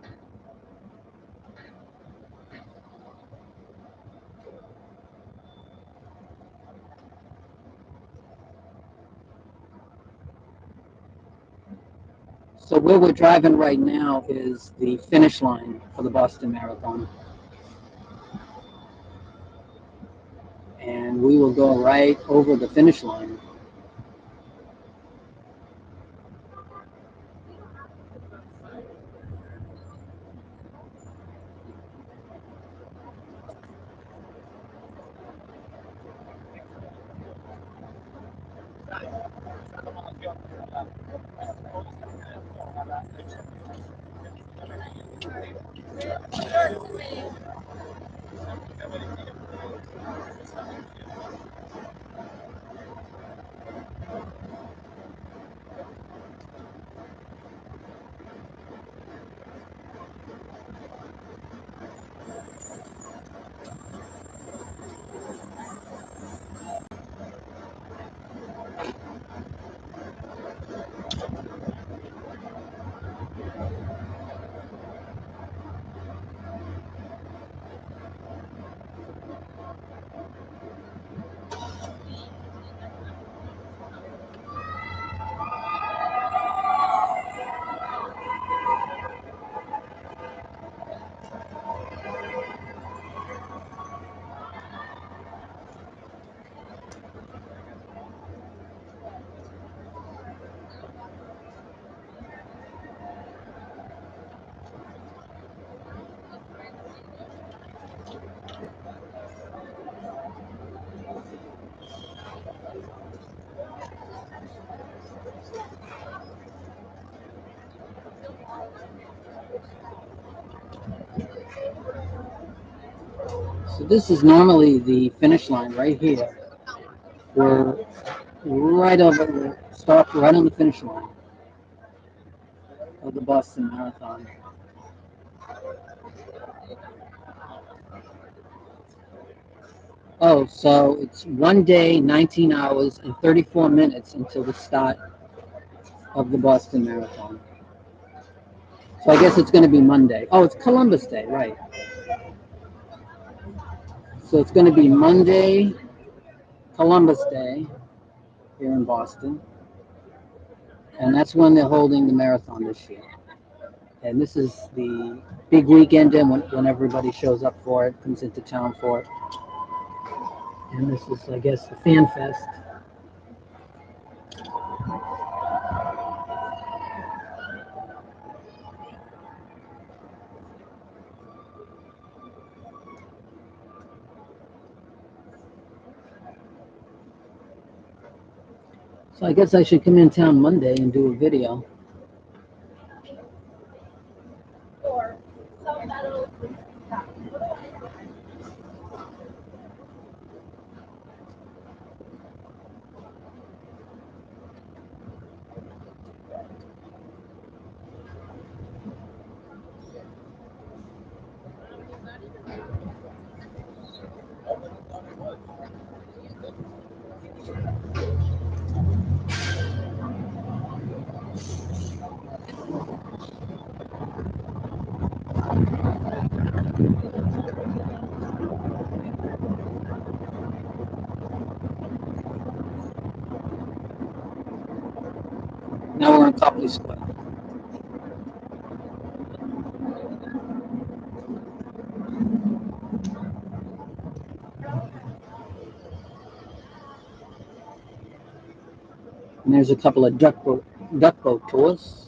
So where we're driving right now is the finish line for the Boston Marathon. And we will go right over the finish line. So this is normally the finish line right here. We're right over, stop right on the finish line of the Boston Marathon. Oh, so it's 1 day, 19 hours, and 34 minutes until the start of the Boston Marathon. So I guess it's going to be Monday. Oh, it's Columbus Day, right. So it's going to be Monday, Columbus Day, here in Boston. And that's when they're holding the marathon this year. And this is the big weekend and when everybody shows up for it, comes into town for it. And this is, I guess, the Fan Fest. So I guess I should come in town Monday and do a video.
Or some metal.
Now we're in Copley Square. And there's a couple of duck boat tours.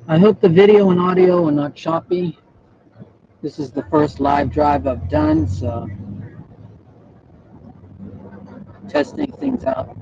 I hope the video and audio are not choppy. This is the first live drive I've done, so testing things out.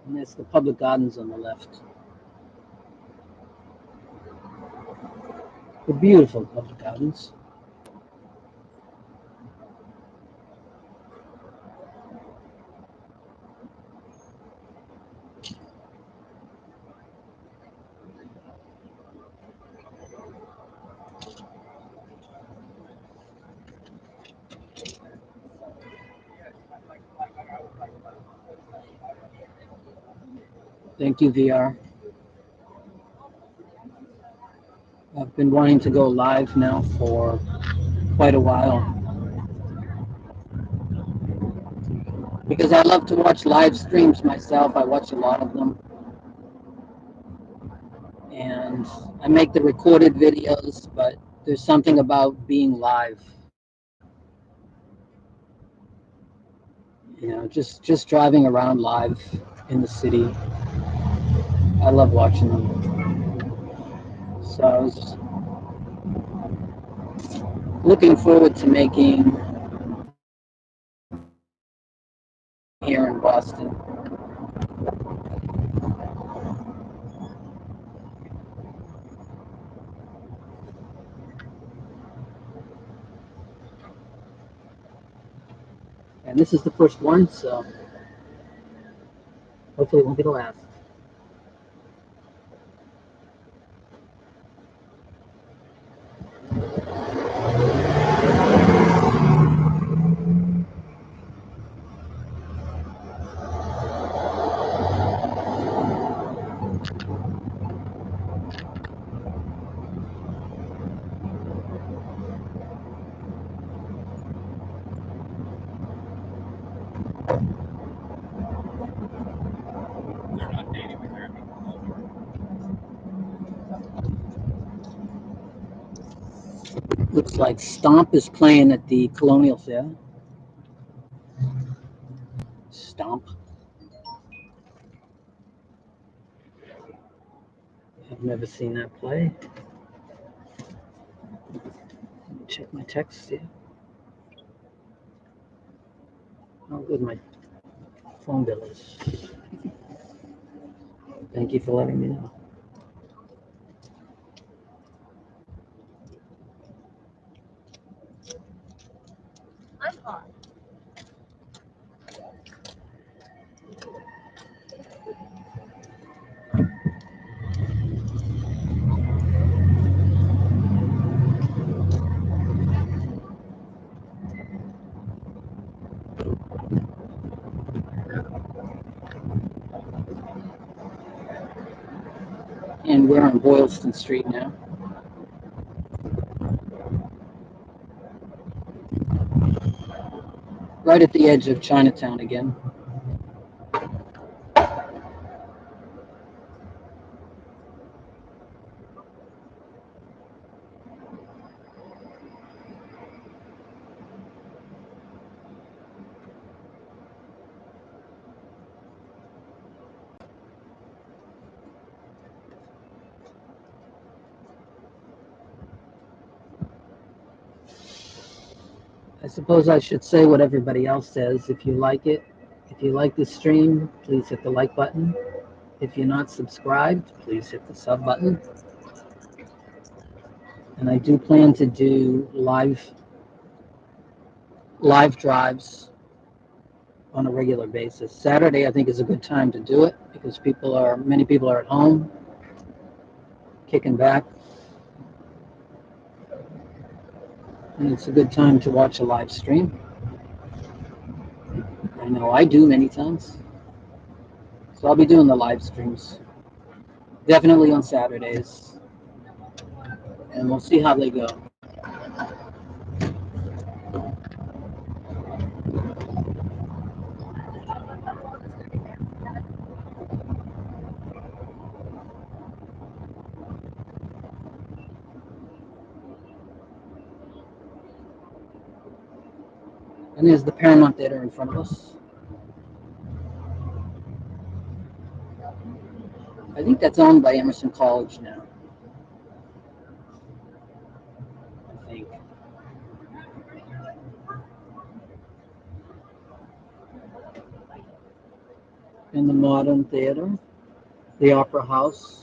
And that's the public gardens on the left. The beautiful public gardens. Thank you, VR. I've been wanting to go live now for quite a while because I love to watch live streams myself. I watch a lot of them. And I make the recorded videos, but There's something about being live. You know, just driving around live in the city. I love watching them. So I was looking forward to making here in Boston. And this is the first one, so hopefully it won't be the last. Looks like Stomp is playing at the Colonial Fair. Stomp. I've never seen that play. Let me check my text here. How good my phone bill is. Thank you for letting me know.
I'm hot.
And we're on Boylston Street now. Right at the edge of Chinatown again. I suppose I should say what everybody else says. If you like it, if you like this stream, please hit the like button. If you're not subscribed, please hit the sub button. And I do plan to do live drives on a regular basis. Saturday, I think, is a good time to do it because many people are at home, kicking back. And it's a good time to watch a live stream. I know I do many times. So I'll be doing the live streams. Definitely on Saturdays. And we'll see how they go. And there's the Paramount Theater in front of us. I think that's owned by Emerson College now. I think. In the Modern Theater, the Opera House.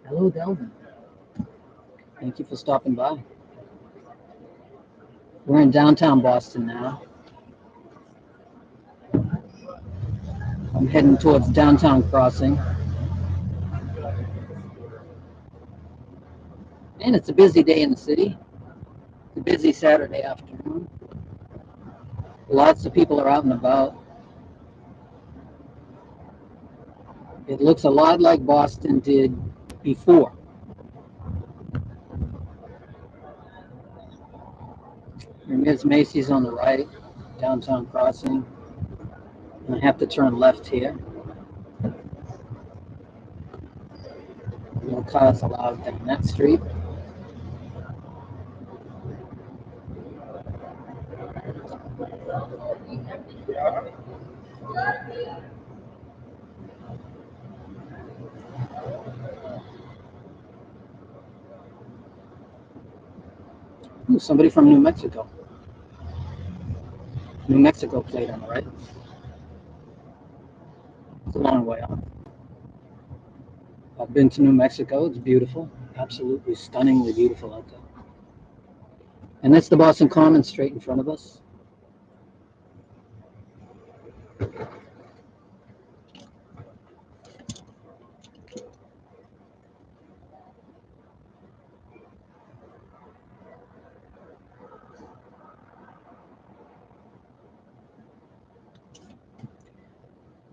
Hello, Delvin. Thank you for stopping by. We're in downtown Boston now. I'm heading towards Downtown Crossing. And it's a busy day in the city. It's a busy Saturday afternoon. Lots of people are out and about. It looks a lot like Boston did before. Here's Macy's on the right, downtown crossing. And I have to turn left here. No cars allowed down that street. Ooh, somebody from New Mexico. New Mexico plate on the right. It's a long way off. I've been to New Mexico. It's beautiful. Absolutely stunningly beautiful out there. And that's the Boston Common straight in front of us.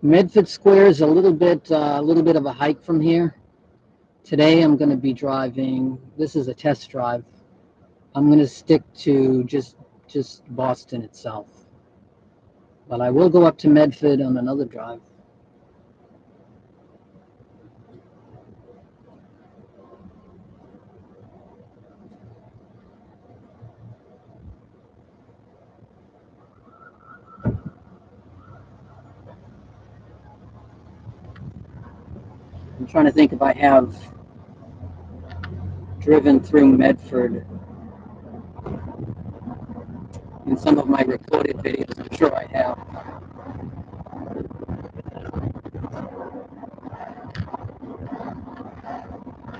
Medford Square is a little bit of a hike from here. Today I'm going to be driving. This is a test drive. I'm going to stick to just Boston itself, but I will go up to Medford on another drive. I'm trying to think if I have driven through Medford in some of my recorded videos. I'm sure I have.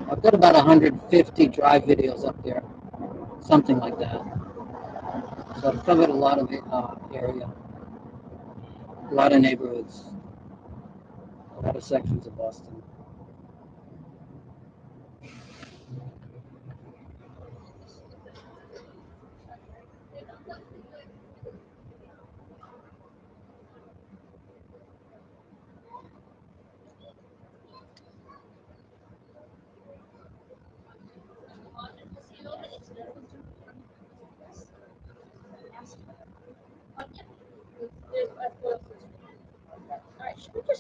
I've got about 150 drive videos up there, something like that. So I've covered a lot of area, a lot of neighborhoods, a lot of sections of Boston.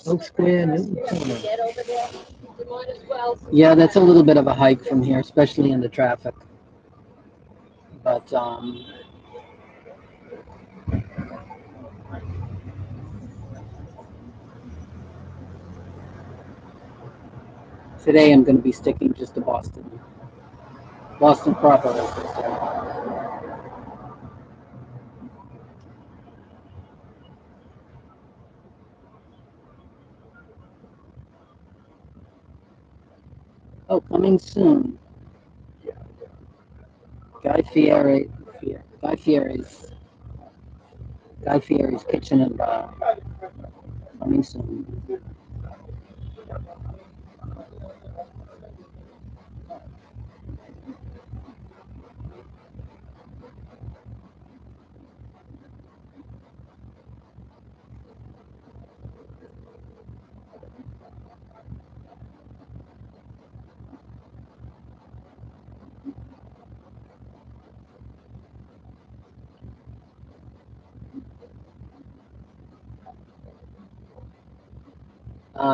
Oak Square, Newton. Yeah, that's a little bit of a hike from here, especially in the traffic. But today I'm going to be sticking just to Boston. Boston proper, as they say. Oh, coming soon. Guy Fieri, Guy Fieri's, Guy Fieri's Kitchen and Bar. Coming soon.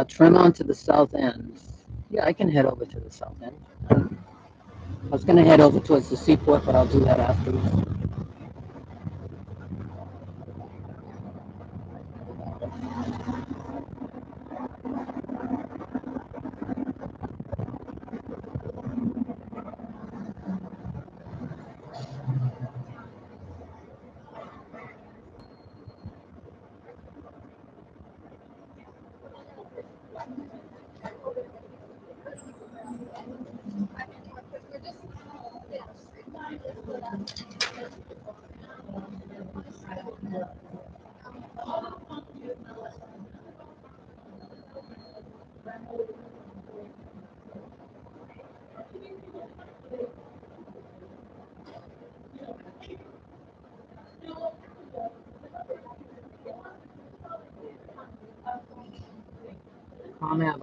Trim on to the south end. Yeah, I can head over to the south end. I was going to head over towards the Seaport, but I'll do that afterwards.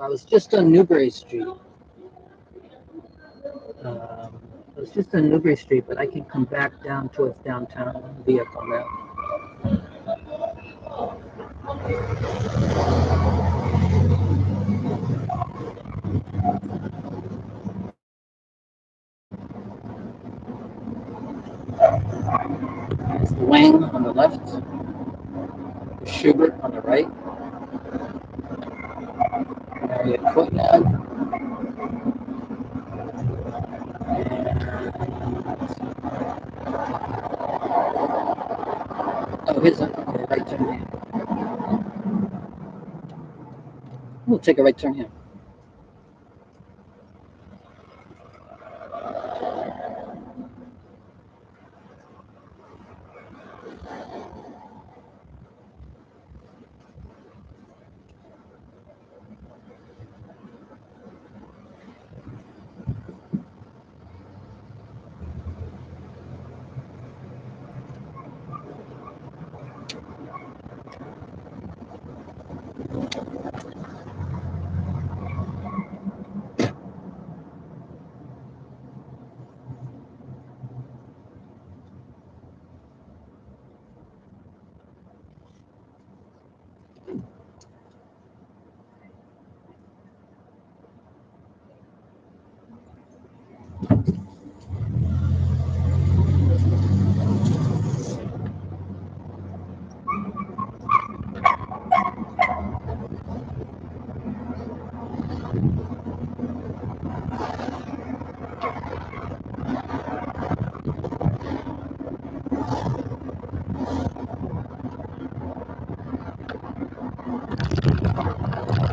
I was just on Newbury Street. It's just on Newbury Street, but I can come back down towards downtown via Cornell. There's the Wing on the left, the Schubert on the right, Marriott Courtyard, oh, here's a right turn here. We'll take a right turn here.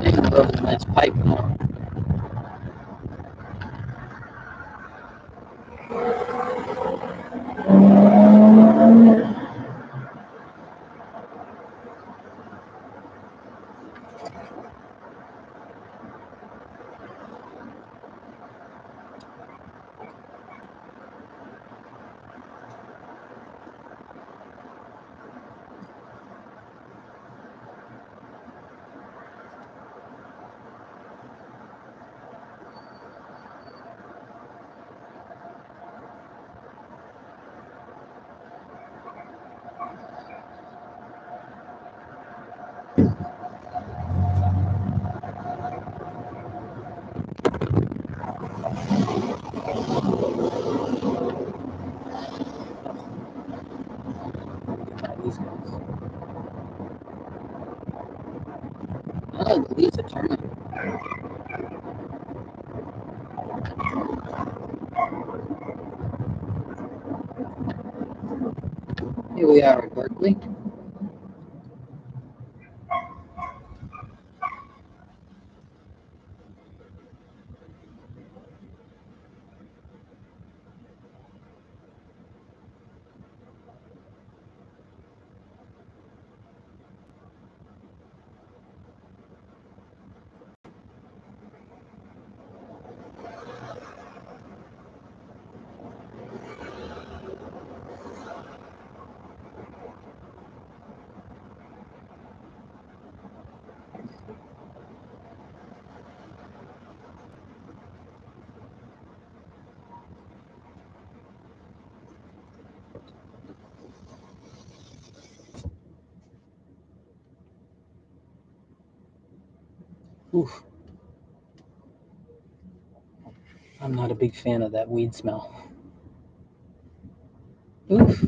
And a nice pipe now. These guys. Oh, the leaves are turning. Here we are at Berkeley. Oof. I'm not a big fan of that weed smell. Oof.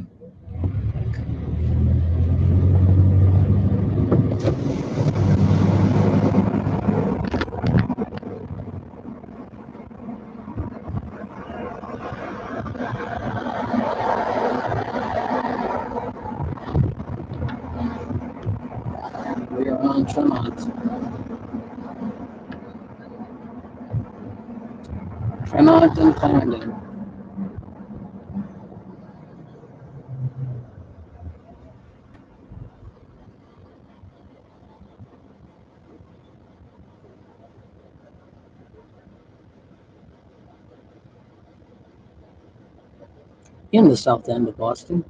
We're on Tremont. Tremont and Clarendon. In the south end of Boston.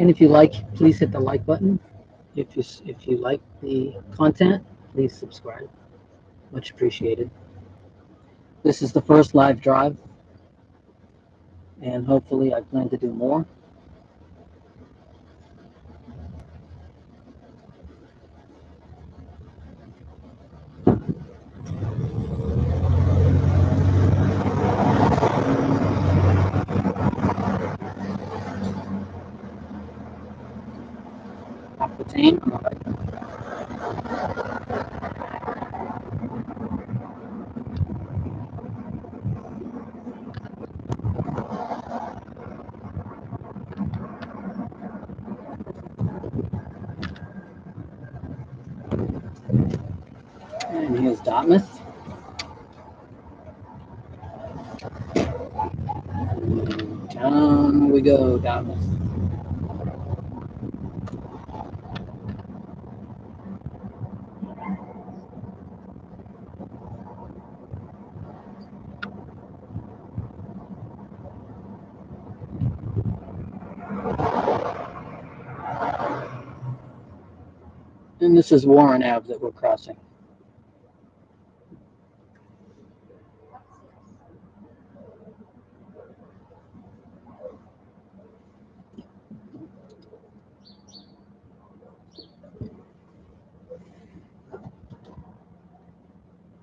And if you like, please hit the like button. If you like the content, please subscribe. Much appreciated. This is the first live drive, and hopefully I plan to do more. Aquitaine. And here's Dartmouth. Down we go, Dartmouth. And this is Warren Ave that we're crossing.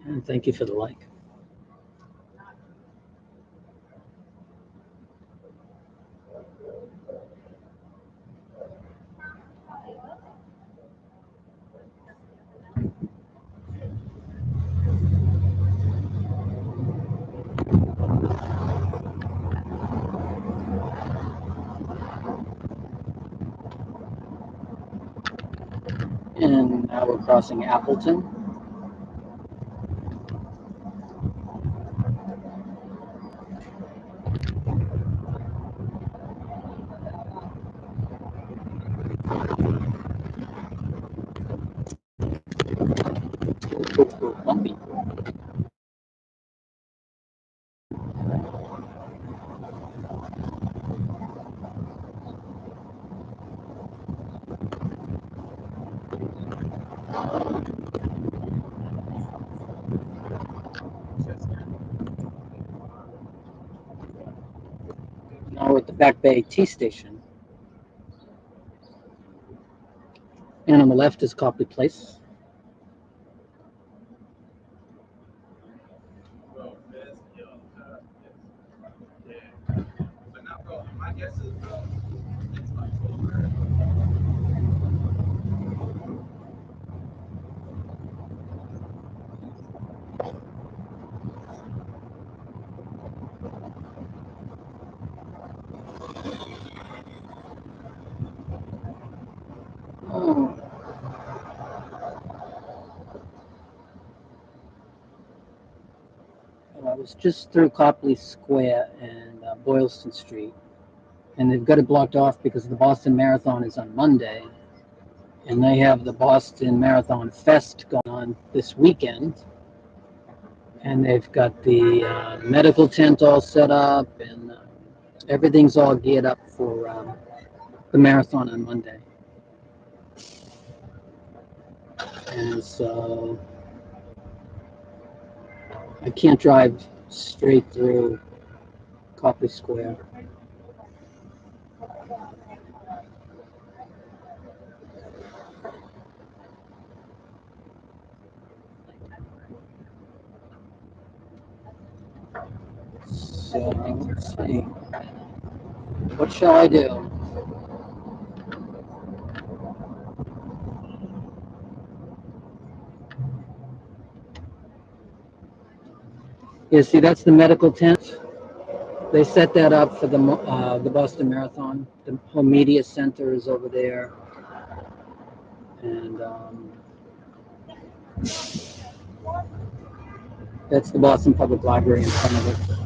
And thank you for the like. And now we're crossing Appleton. Bumpy. Now we're at the Back Bay T Station. And on the left is Copley Place. Oh. I was just through Copley Square and Boylston Street, and they've got it blocked off because the Boston Marathon is on Monday, and they have the Boston Marathon Fest going on this weekend, and they've got the medical tent all set up, and everything's all geared up for the marathon on Monday. And so I can't drive straight through Copley Square. So let's see. What shall I do? Yeah, see, that's the medical tent. They set that up for the Boston Marathon. The whole media center is over there, and that's the Boston Public Library in front of it.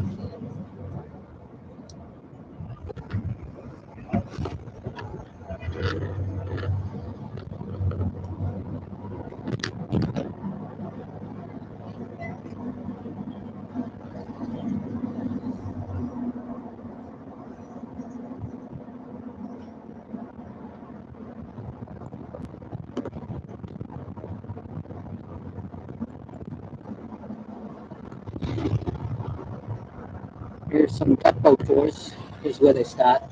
Here's some depot tours. Here's where they start.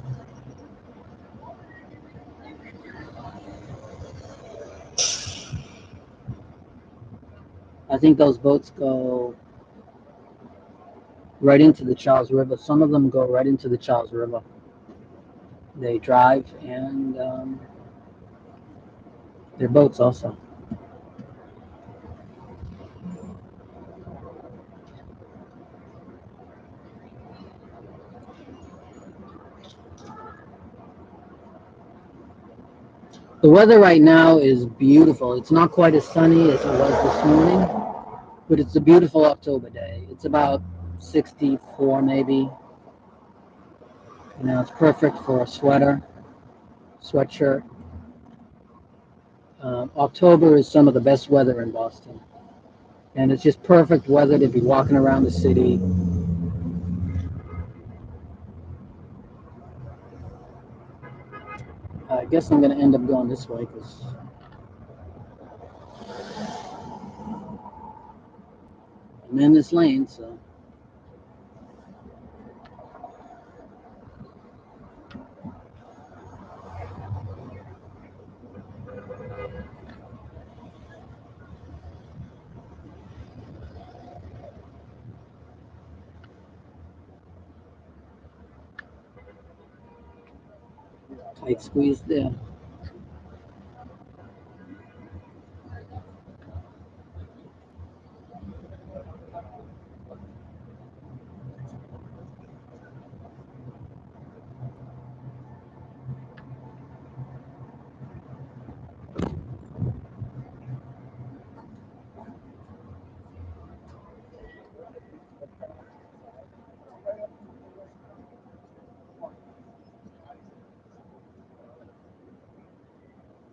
I think those boats go right into the Charles River. Some of them go right into the Charles River. They drive and they're boats also. The weather right now is beautiful. It's not quite as sunny as it was this morning, but it's a beautiful October day. It's about 64 maybe. You know, it's perfect for a sweater, sweatshirt. October is some of the best weather in Boston. And it's just perfect weather to be walking around the city. I guess I'm going to end up going this way because I'm in this lane, so. Tight squeeze there.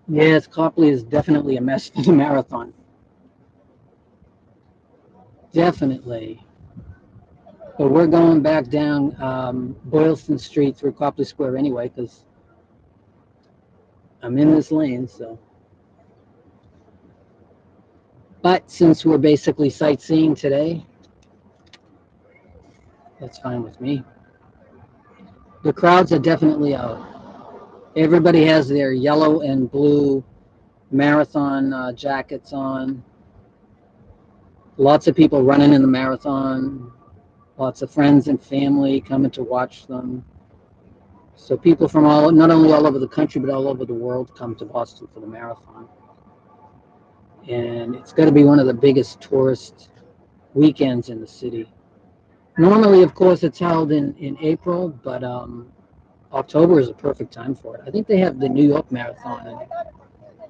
Yes, Copley is definitely a mess for the marathon. Definitely. But we're going back down Boylston Street through Copley Square anyway because I'm in this lane, so. But since we're basically sightseeing today, that's fine with me. The crowds are definitely out. Everybody has their yellow and blue marathon jackets on. Lots of people running in the marathon. Lots of friends and family coming to watch them. So people from not only all over the country, but all over the world come to Boston for the marathon. And it's going to be one of the biggest tourist weekends in the city. Normally, of course, it's held in April, but October is a perfect time for it. I think they have the New York Marathon in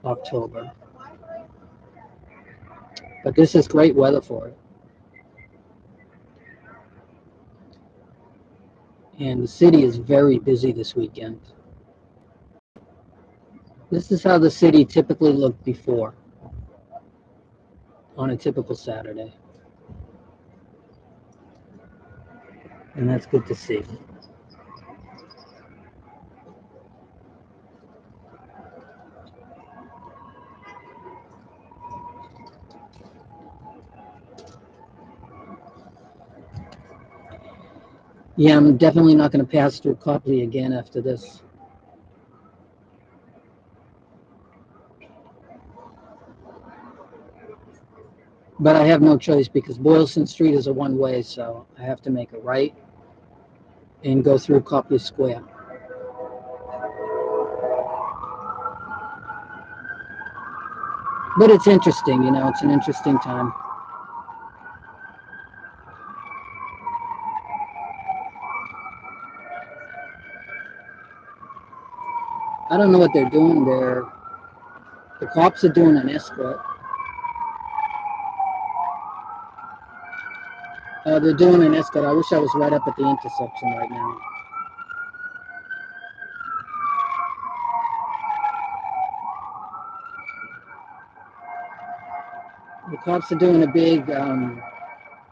October. But this is great weather for it. And the city is very busy this weekend. This is how the city typically looked before on a typical Saturday. And that's good to see. Yeah, I'm definitely not going to pass through Copley again after this. But I have no choice because Boylston Street is a one-way, so I have to make a right and go through Copley Square. But it's interesting, you know, it's an interesting time. I don't know what they're doing there. The cops are doing an escort. They're doing an escort. I wish I was right up at the intersection right now. The cops are doing a big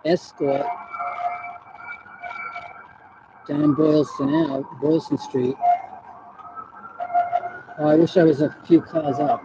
escort down Boylston Street. Oh, I wish I was a few cars up.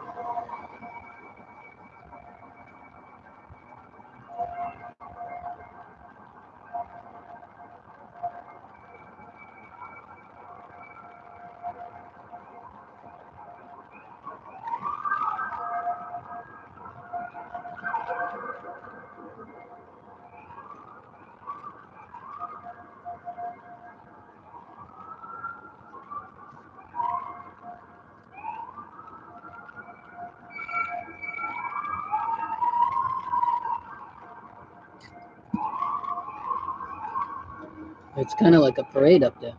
It's kind of like a parade up there.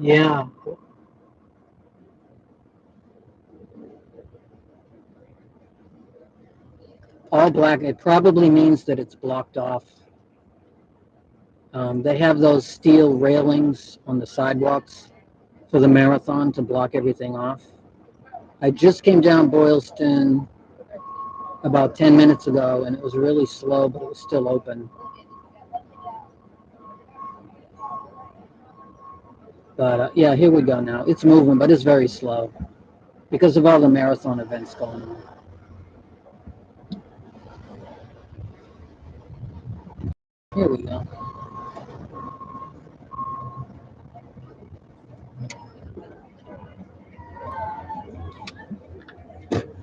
Yeah, all black. It probably means that it's blocked off. They have those steel railings on the sidewalks for the marathon to block everything off. I just came down Boylston about 10 minutes ago, and it was really slow, but it was still open. But yeah, here we go now. It's moving, but it's very slow because of all the marathon events going on. Here we go.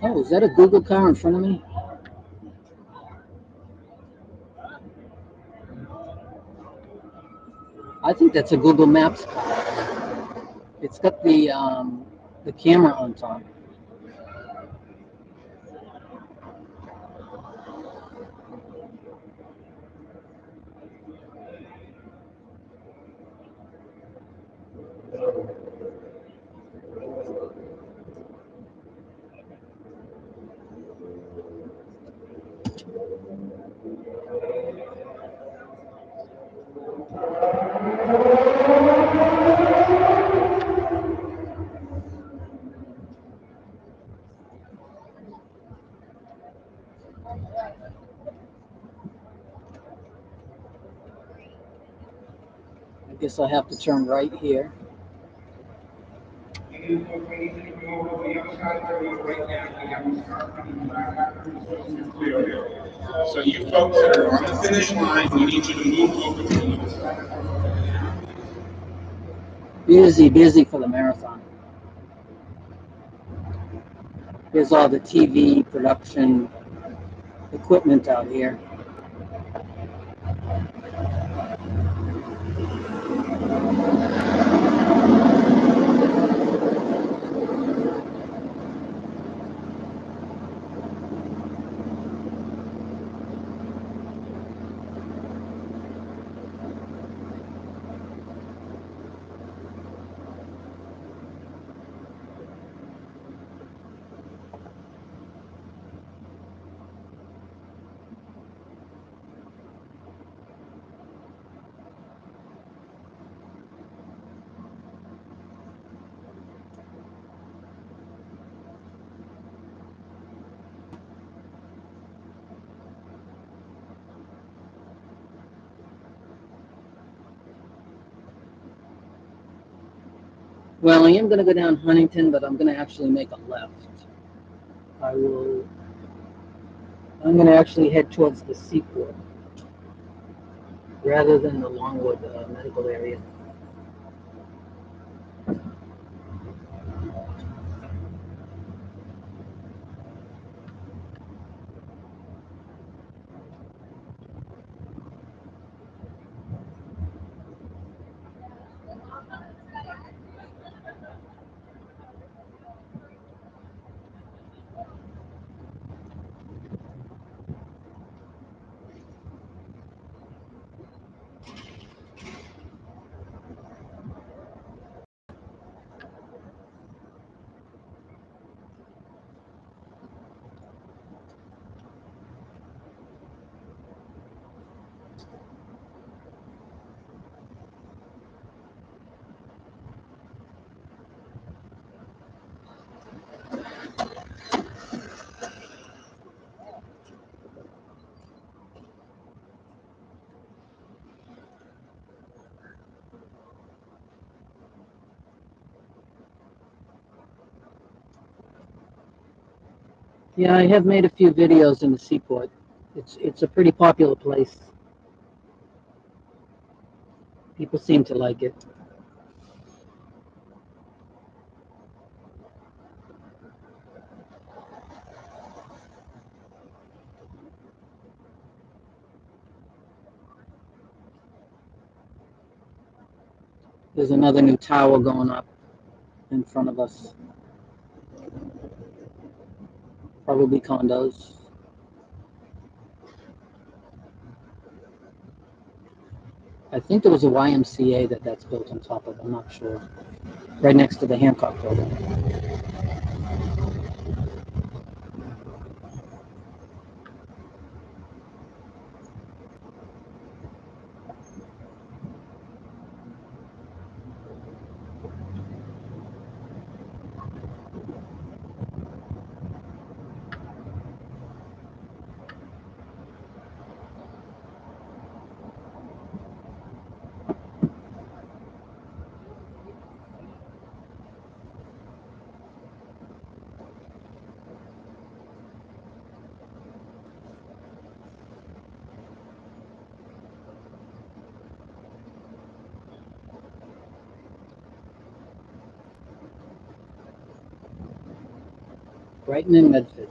Oh, is that a Google car in front of me? I think that's a Google Maps car. It's got the camera on top. I guess I have to turn right here.
So you folks that are on the finish line, we need you to move over to the side.
Busy for the marathon. Here's all the TV production equipment out here. Well, I am going to go down Huntington, but I'm going to actually make a left. I will. I'm going to actually head towards the Seaport rather than the Longwood medical area. Yeah, I have made a few videos in the Seaport. It's a pretty popular place. People seem to like it. There's another new tower going up in front of us. Probably condos. I think there was a YMCA that's built on top of it. I'm not sure. Right next to the Hancock building. Brighton and Medford.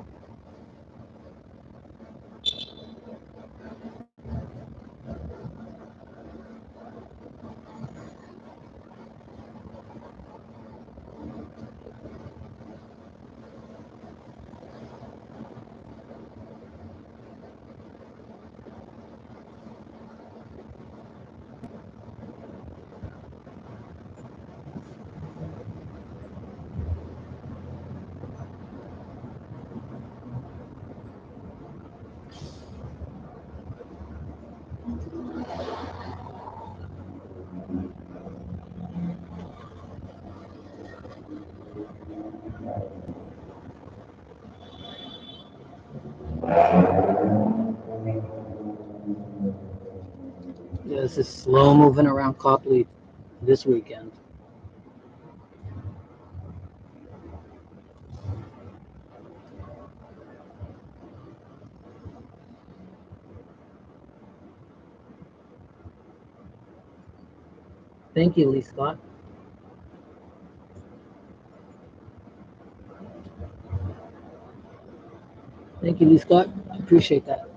Yeah, this is slow moving around Copley this weekend. Thank you, Lee Scott. Thank you, Lee Scott. I appreciate that.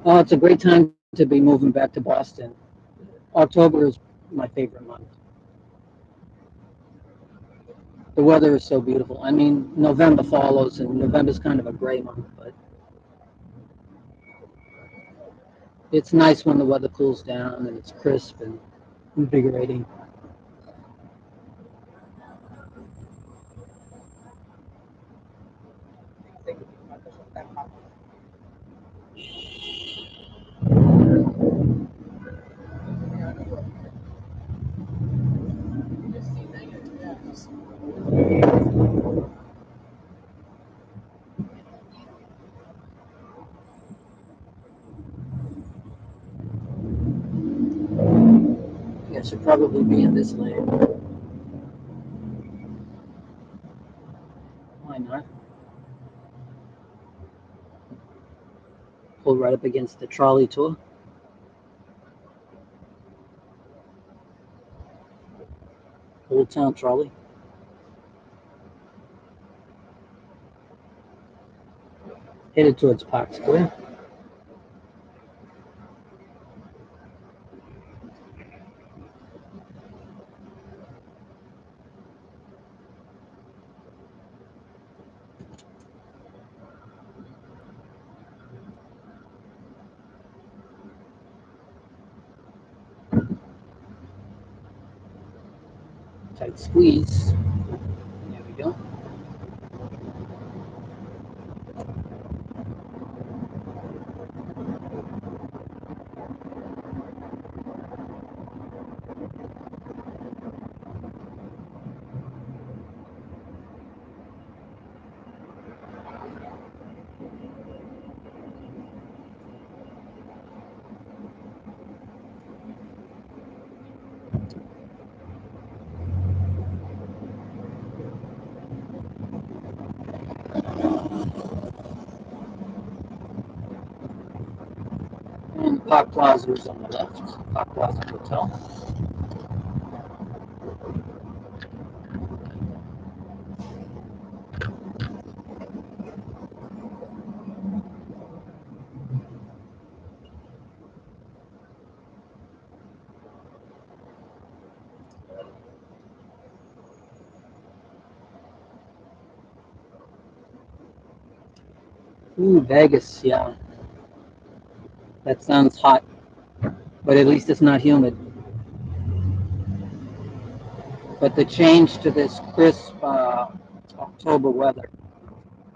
Oh, it's a great time to be moving back to Boston. October is my favorite month. The weather is so beautiful. I mean, November follows, and November's kind of a gray month, but it's nice when the weather cools down and it's crisp and invigorating. should probably be in this lane. Why not? Pull right up against the trolley tour. Old Town Trolley. Headed towards Park Square. Tight squeeze. There we go. And Park Plaza is on the left. Park Plaza Hotel. Ooh, Vegas, yeah. That sounds hot, but at least it's not humid. But the change to this crisp October weather,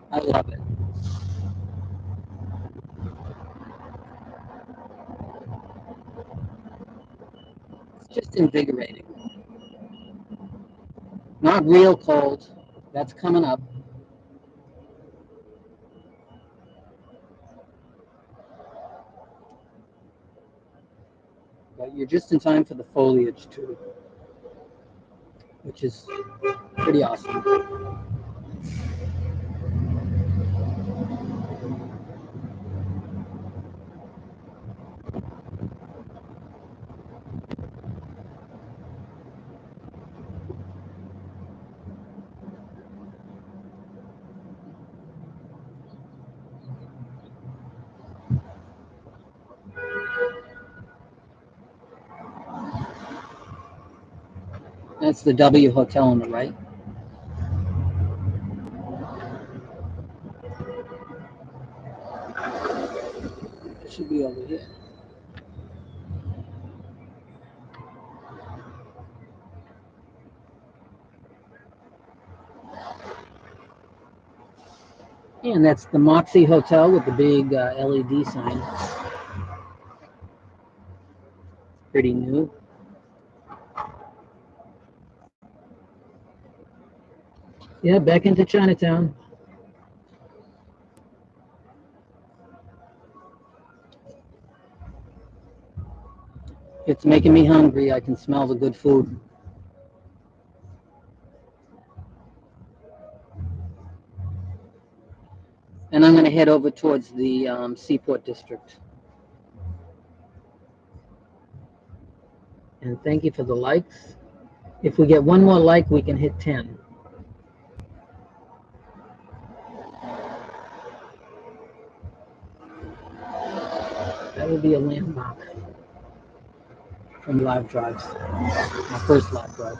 I love it. It's just invigorating. Not real cold. That's coming up. But you're just in time for the foliage too, which is pretty awesome. That's the W Hotel on the right. It should be over here. And that's the Moxie Hotel with the big LED sign. Pretty new. Yeah, back into Chinatown. It's making me hungry. I can smell the good food. And I'm going to head over towards the Seaport District. And thank you for the likes. If we get one more like, we can hit 10. That would be a landmark from live drives. My first live drive.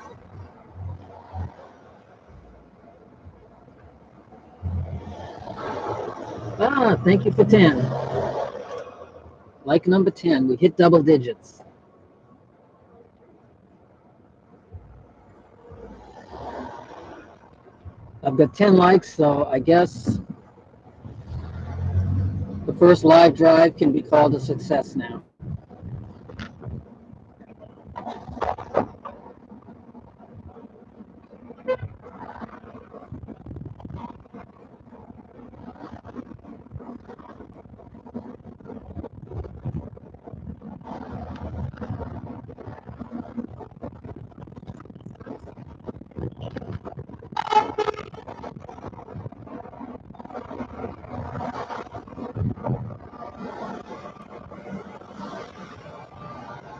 Thank you for 10. Like number 10. We hit double digits. I've got 10 likes, so I guess the first live drive can be called a success now.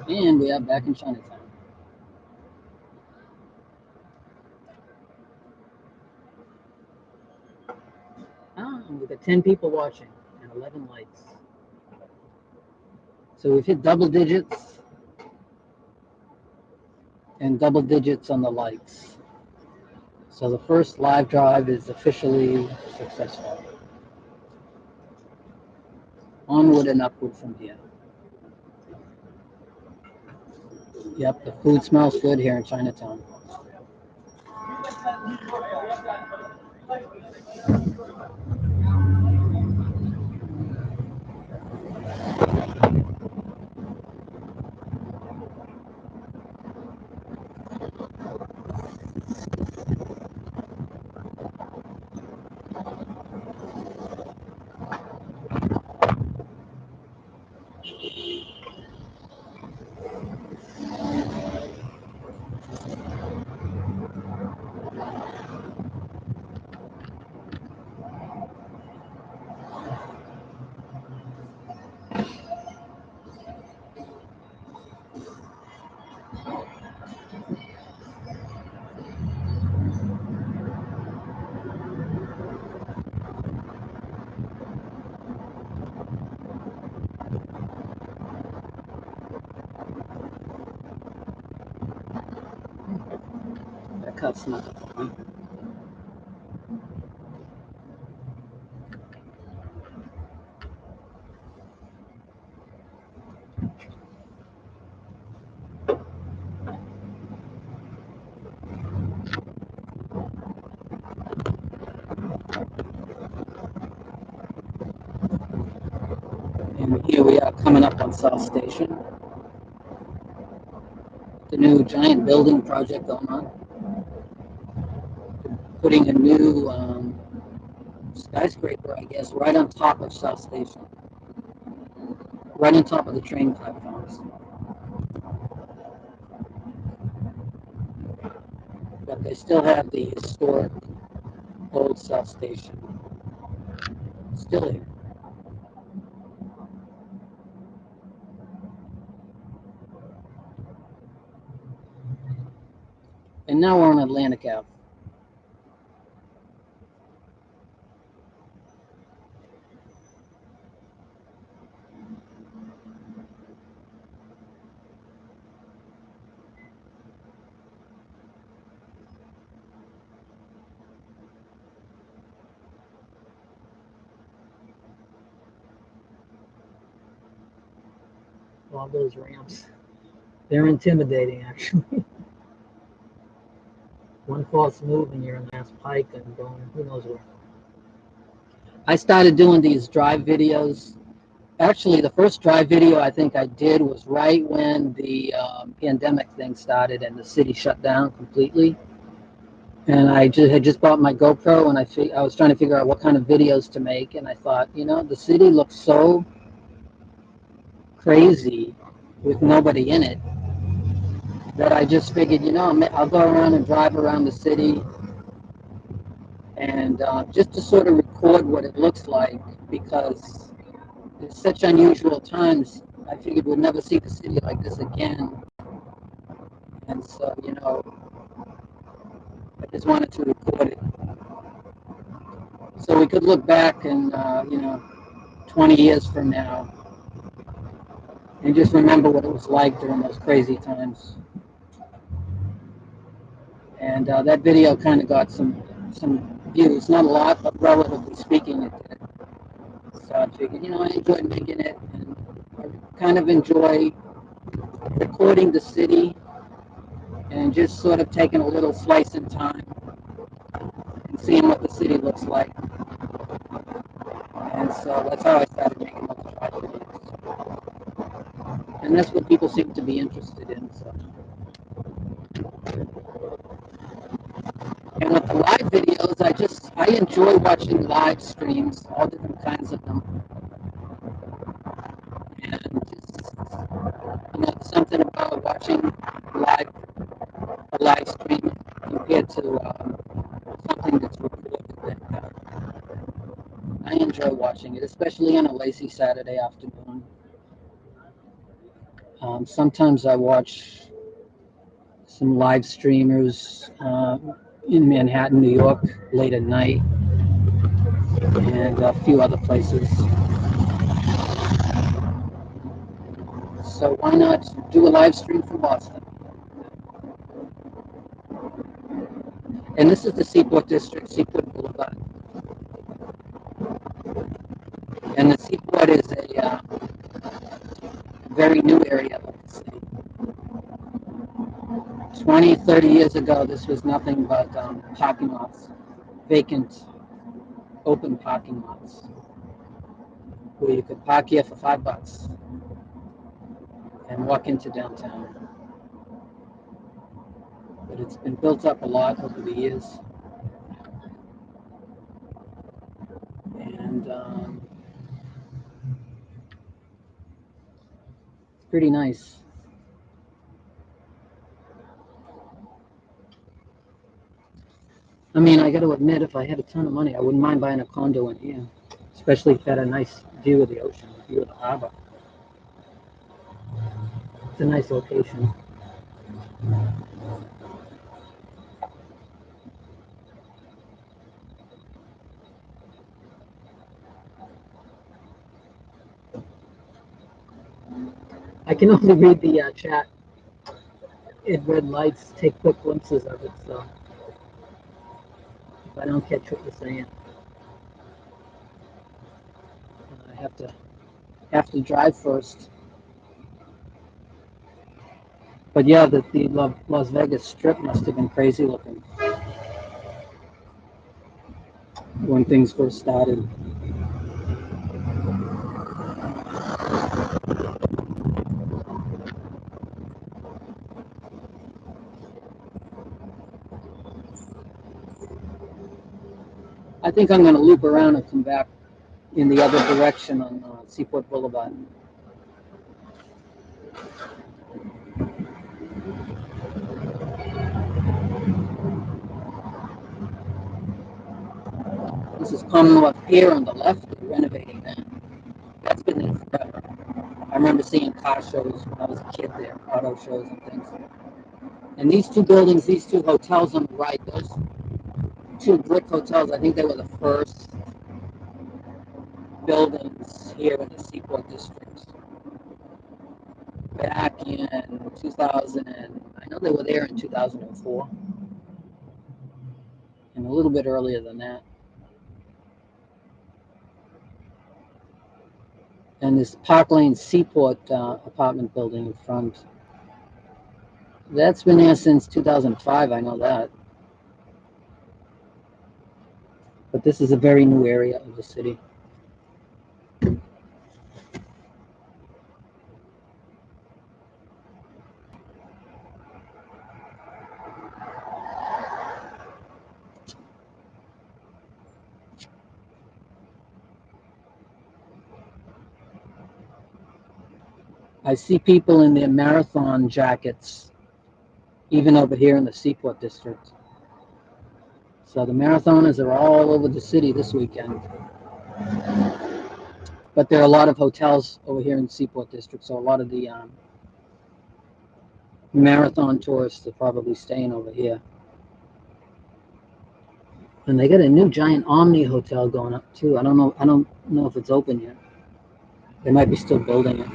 And we are back in Chinatown. We got 10 people watching and 11 likes. So we've hit double digits and double digits on the likes. So the first live drive is officially successful. Onward and upward from here. Yep, the food smells good here in Chinatown. That cut's not fun. And here we are coming up on South Station. The new giant building project going on. Putting a new skyscraper, I guess, right on top of South Station. Right on top of the train platforms. But they still have the historic old South Station. Still here. And now we're on Atlantic Ave. All those ramps. They're intimidating, actually. One false move and you're in Mass Pike and going, who knows where. I started doing these drive videos. Actually, the first drive video I think I did was right when the pandemic thing started and the city shut down completely. And I had just bought my GoPro and I was trying to figure out what kind of videos to make. And I thought, the city looks so crazy with nobody in it that I just figured, I'll go around and drive around the city and just to sort of record what it looks like, because it's such unusual times. I figured we'd never see the city like this again. And so, I just wanted to record it. So we could look back and, 20 years from now and just remember what it was like during those crazy times. And that video kind of got some views, not a lot, but relatively speaking, it did. So I figured, I enjoyed making it, and I kind of enjoy recording the city and just sort of taking a little slice in time and seeing what the city looks like. And so that's how I started making those drive videos. And that's what people seem to be interested in. So. And with the live videos, I enjoy watching live streams, all different kinds of them. And just, something about watching a live stream compared to something that's recorded. That I enjoy watching it, especially on a lazy Saturday afternoon. Sometimes I watch some live streamers in Manhattan, New York, late at night, and a few other places. So why not do a live stream from Boston? And this is the Seaport District, Seaport Boulevard. And the Seaport is a very new area of the city. 20, 30 years ago, this was nothing but parking lots, vacant, open parking lots, where you could park here for $5 and walk into downtown. But it's been built up a lot over the years. And it's pretty nice. I mean, I got to admit, if I had a ton of money, I wouldn't mind buying a condo in here, especially if it had a nice view of the ocean, view of the harbor. It's a nice location. I can only read the chat in red lights, take quick glimpses of it, so if I don't catch what you're saying, I have to drive first. But yeah, the Las Vegas Strip must have been crazy looking when things first started. I think I'm going to loop around and come back in the other direction on Seaport Boulevard. This is Commonwealth Pier on the left. They're renovating that. That's been there forever. I remember seeing car shows when I was a kid there, auto shows and things. And these two buildings, these two hotels on the right, those two brick hotels, I think they were the first buildings here in the Seaport District. Back in 2000, and I know they were there in 2004, and a little bit earlier than that. And this Park Lane Seaport apartment building in front, that's been there since 2005, I know that. But this is a very new area of the city. I see people in their marathon jackets, even over here in the Seaport District. So the marathoners are all over the city this weekend. But there are a lot of hotels over here in the Seaport District, so a lot of the marathon tourists are probably staying over here. And they got a new giant Omni hotel going up too. I don't know if it's open yet. They might be still building it.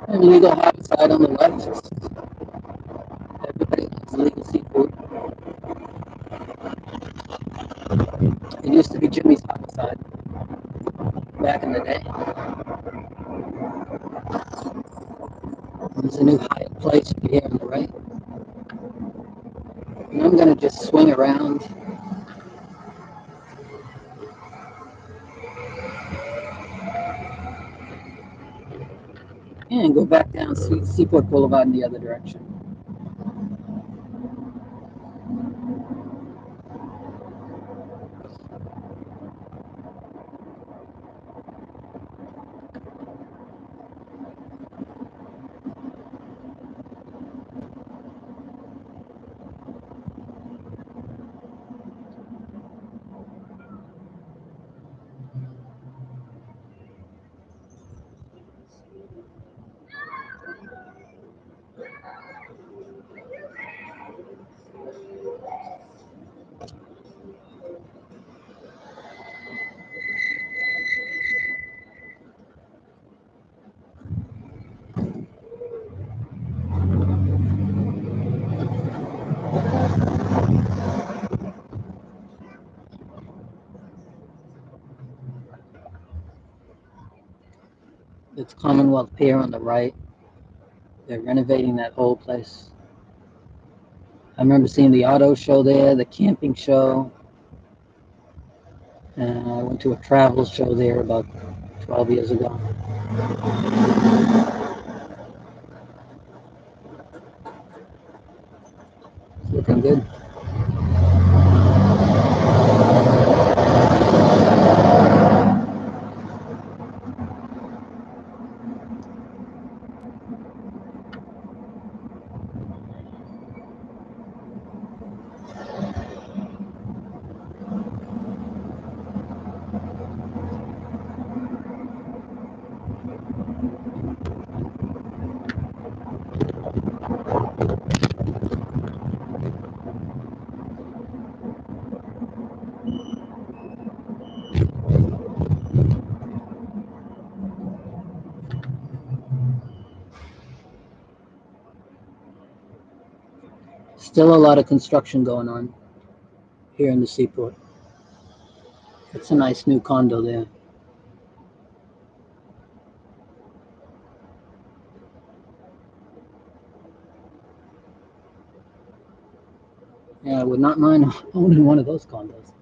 And legal homicide on the left. Everybody loves legal seafood. It used to be Jimmy's homicide back in the day. There's a new Hyatt place here on the right. And I'm gonna just swing around. And go back down Seaport Boulevard in the other direction. It's Commonwealth Pier on the right. They're renovating that whole place. I remember seeing the auto show there, the camping show. And I went to a travel show there about 12 years ago. It's looking good. Still a lot of construction going on here in the Seaport. It's a nice new condo there. Yeah, I would not mind owning one of those condos.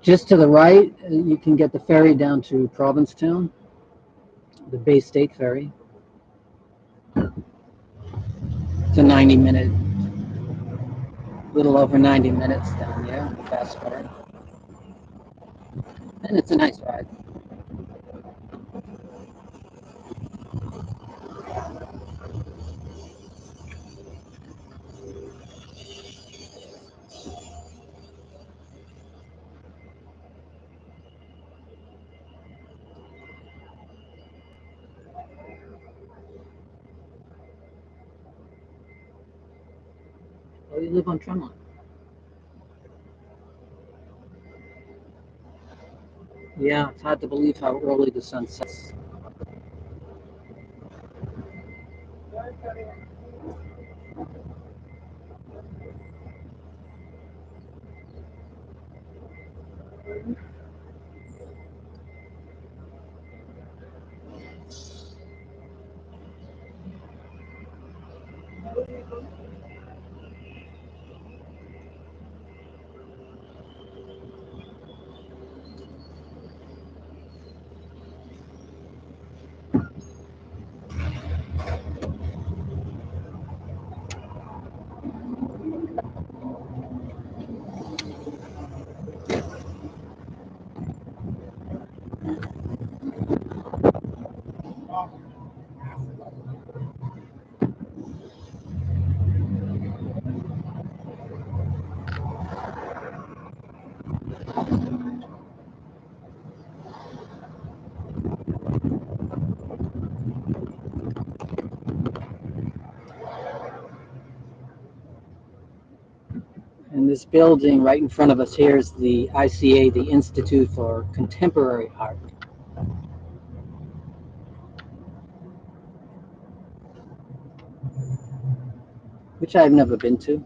Just to the right, you can get the ferry down to Provincetown, the Bay State Ferry. It's a 90-minute, little over 90 minutes down there, fast ferry. And it's a nice ride. Oh, you live on Tremont. Yeah, it's hard to believe how early the sun sets. And this building right in front of us here is the ICA, the Institute for Contemporary Art. Which I've never been to.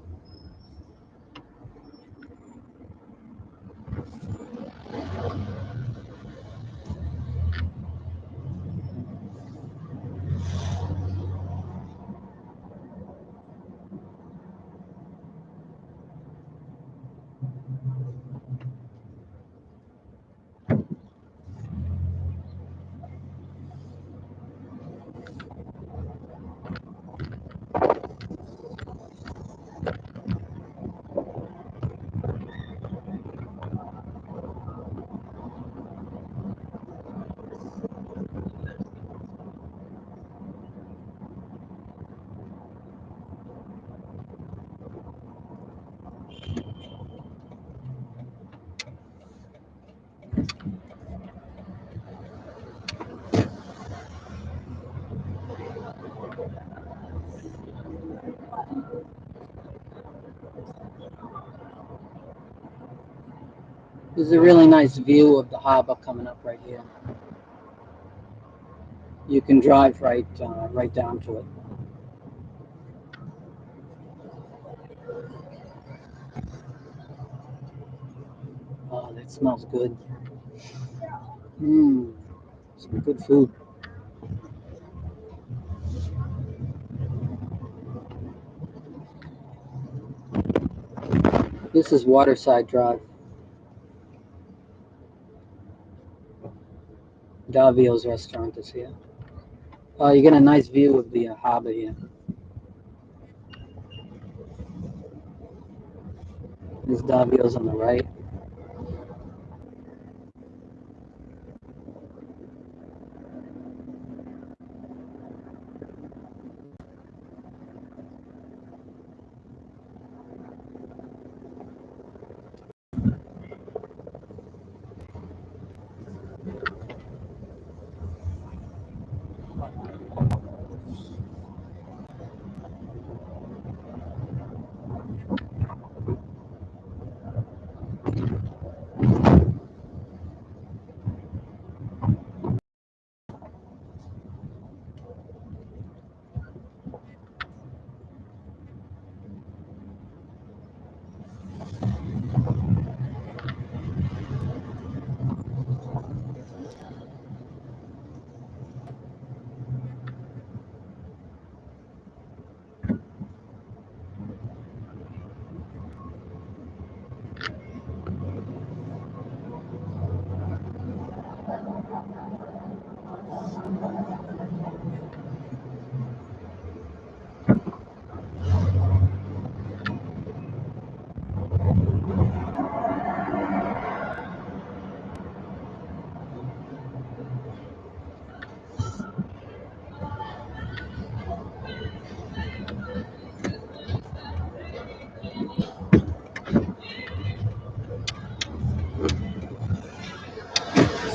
There's a really nice view of the harbor coming up right here. You can drive right down to it. Oh, that smells good. Some good food. This is Waterside Drive. Davio's restaurant is here. You get a nice view of the harbor here. There's Davio's on the right.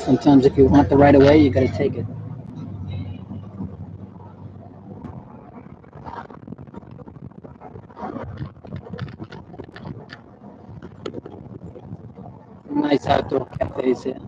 Sometimes if you want the right of way, you gotta take it. Nice outdoor cafes here.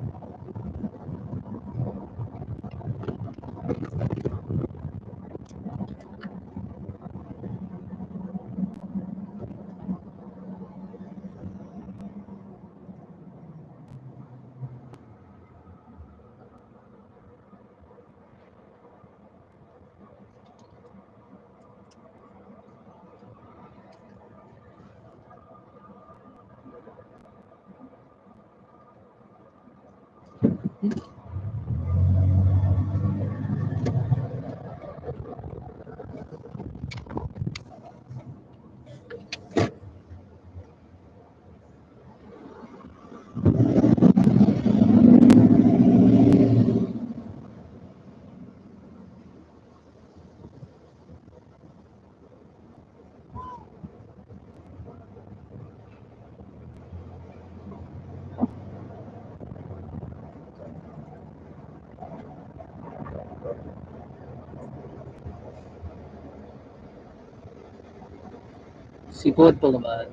Seaport Boulevard.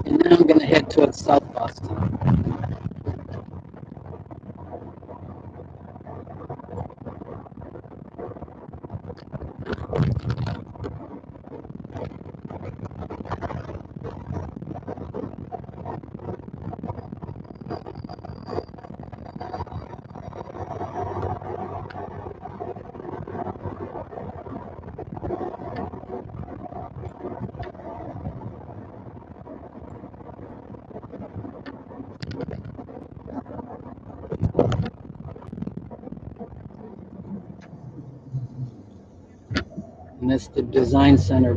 And now I'm going to head towards South Boston. And that's the Design Center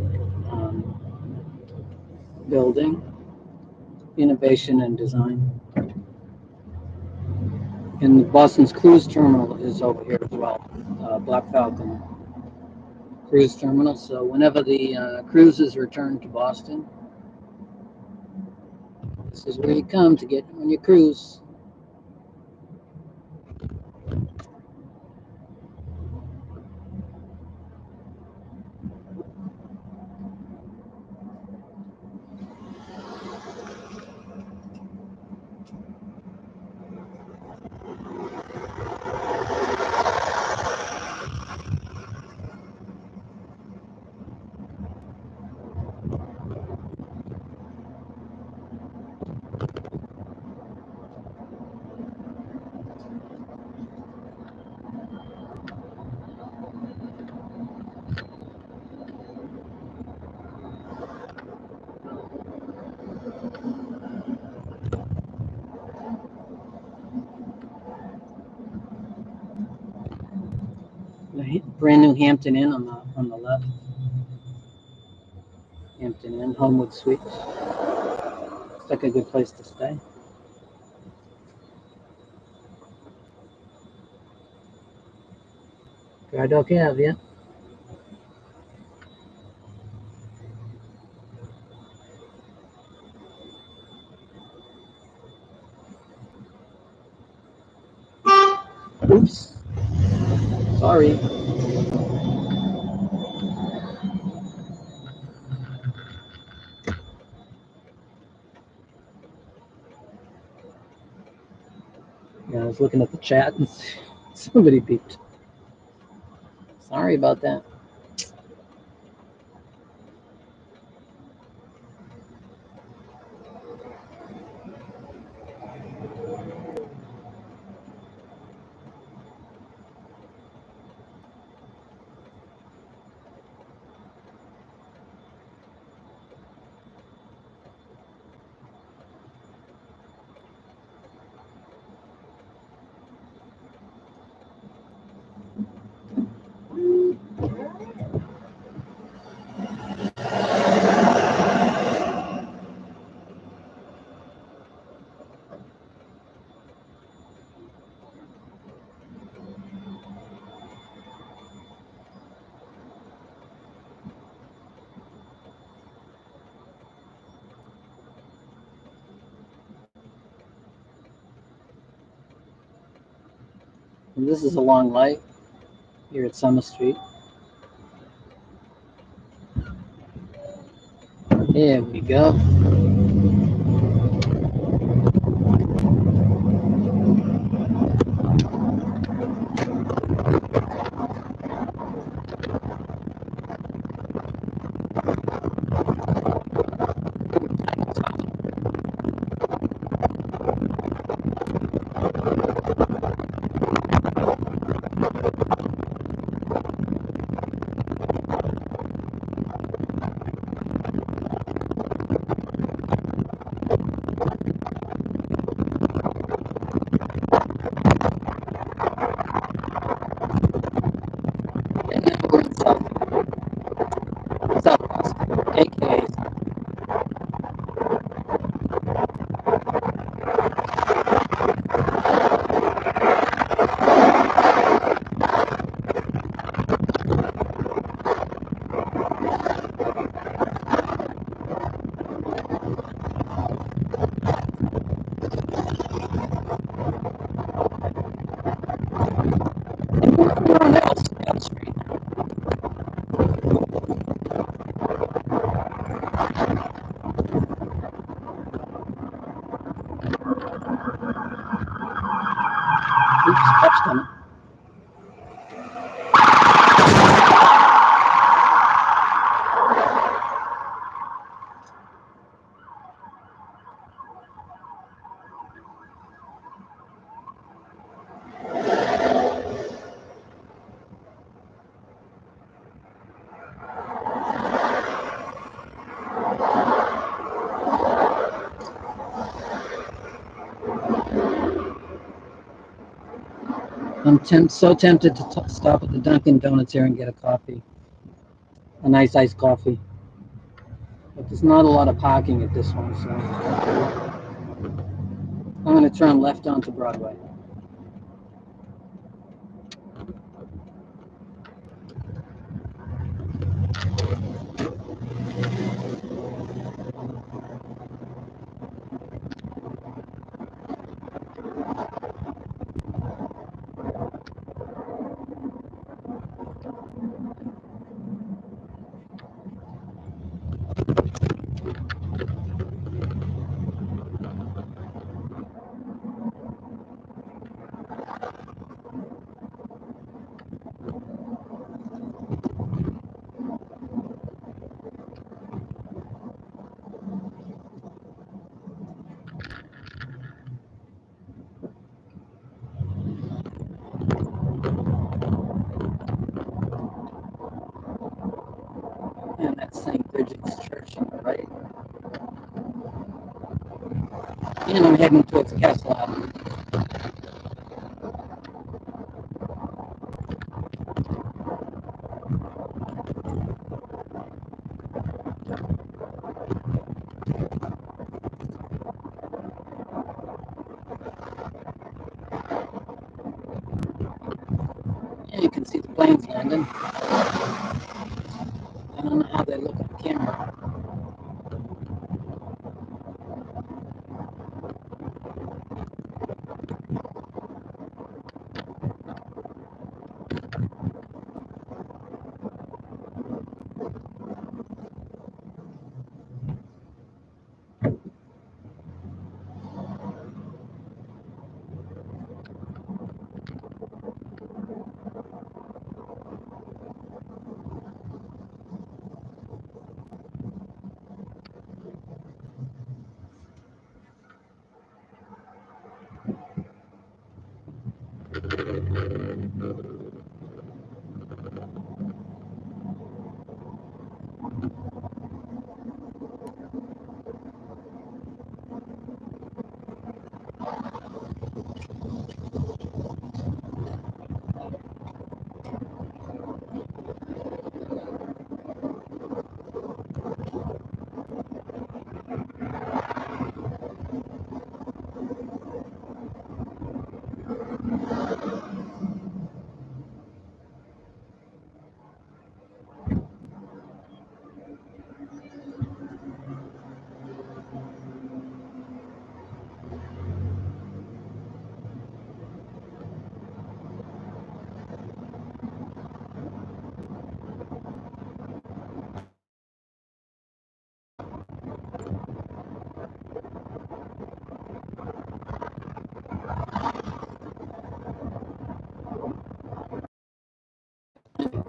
building, Innovation and Design. And Boston's cruise terminal is over here as well, Black Falcon Cruise Terminal. So whenever the cruises return to Boston, this is where you come to get on your cruise. The brand new Hampton Inn on the left. Hampton Inn, Homewood Suites. Looks like a good place to stay. Dry Dock Ave, yeah. Oops. Sorry. Yeah, I was looking at the chat and somebody beeped. Sorry about that. And this is a long light here at Summer Street. There we go. Oops, cops coming. I'm so tempted to stop at the Dunkin' Donuts here and get a coffee, a nice iced coffee. But there's not a lot of parking at this one, so I'm going to turn left onto Broadway. And that's St. Bridget's Church on the right. And I'm heading towards Castle Avenue. And you can see the planes landing. I don't know how they look on camera.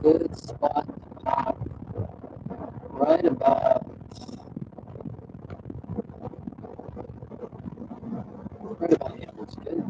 Good spot to park right about here. Looks good.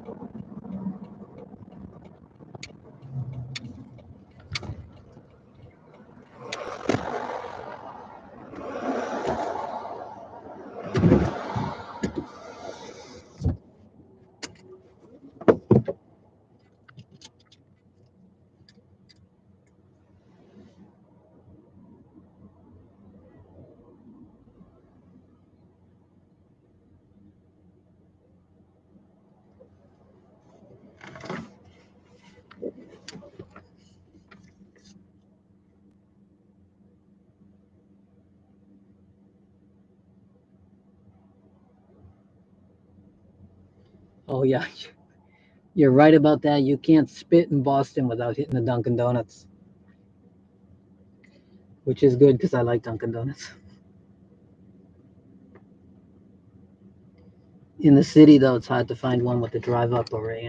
Oh yeah, you're right about that. You can't spit in Boston without hitting the Dunkin' Donuts, which is good because I like Dunkin' Donuts. In the city, though, it's hard to find one with a drive up or a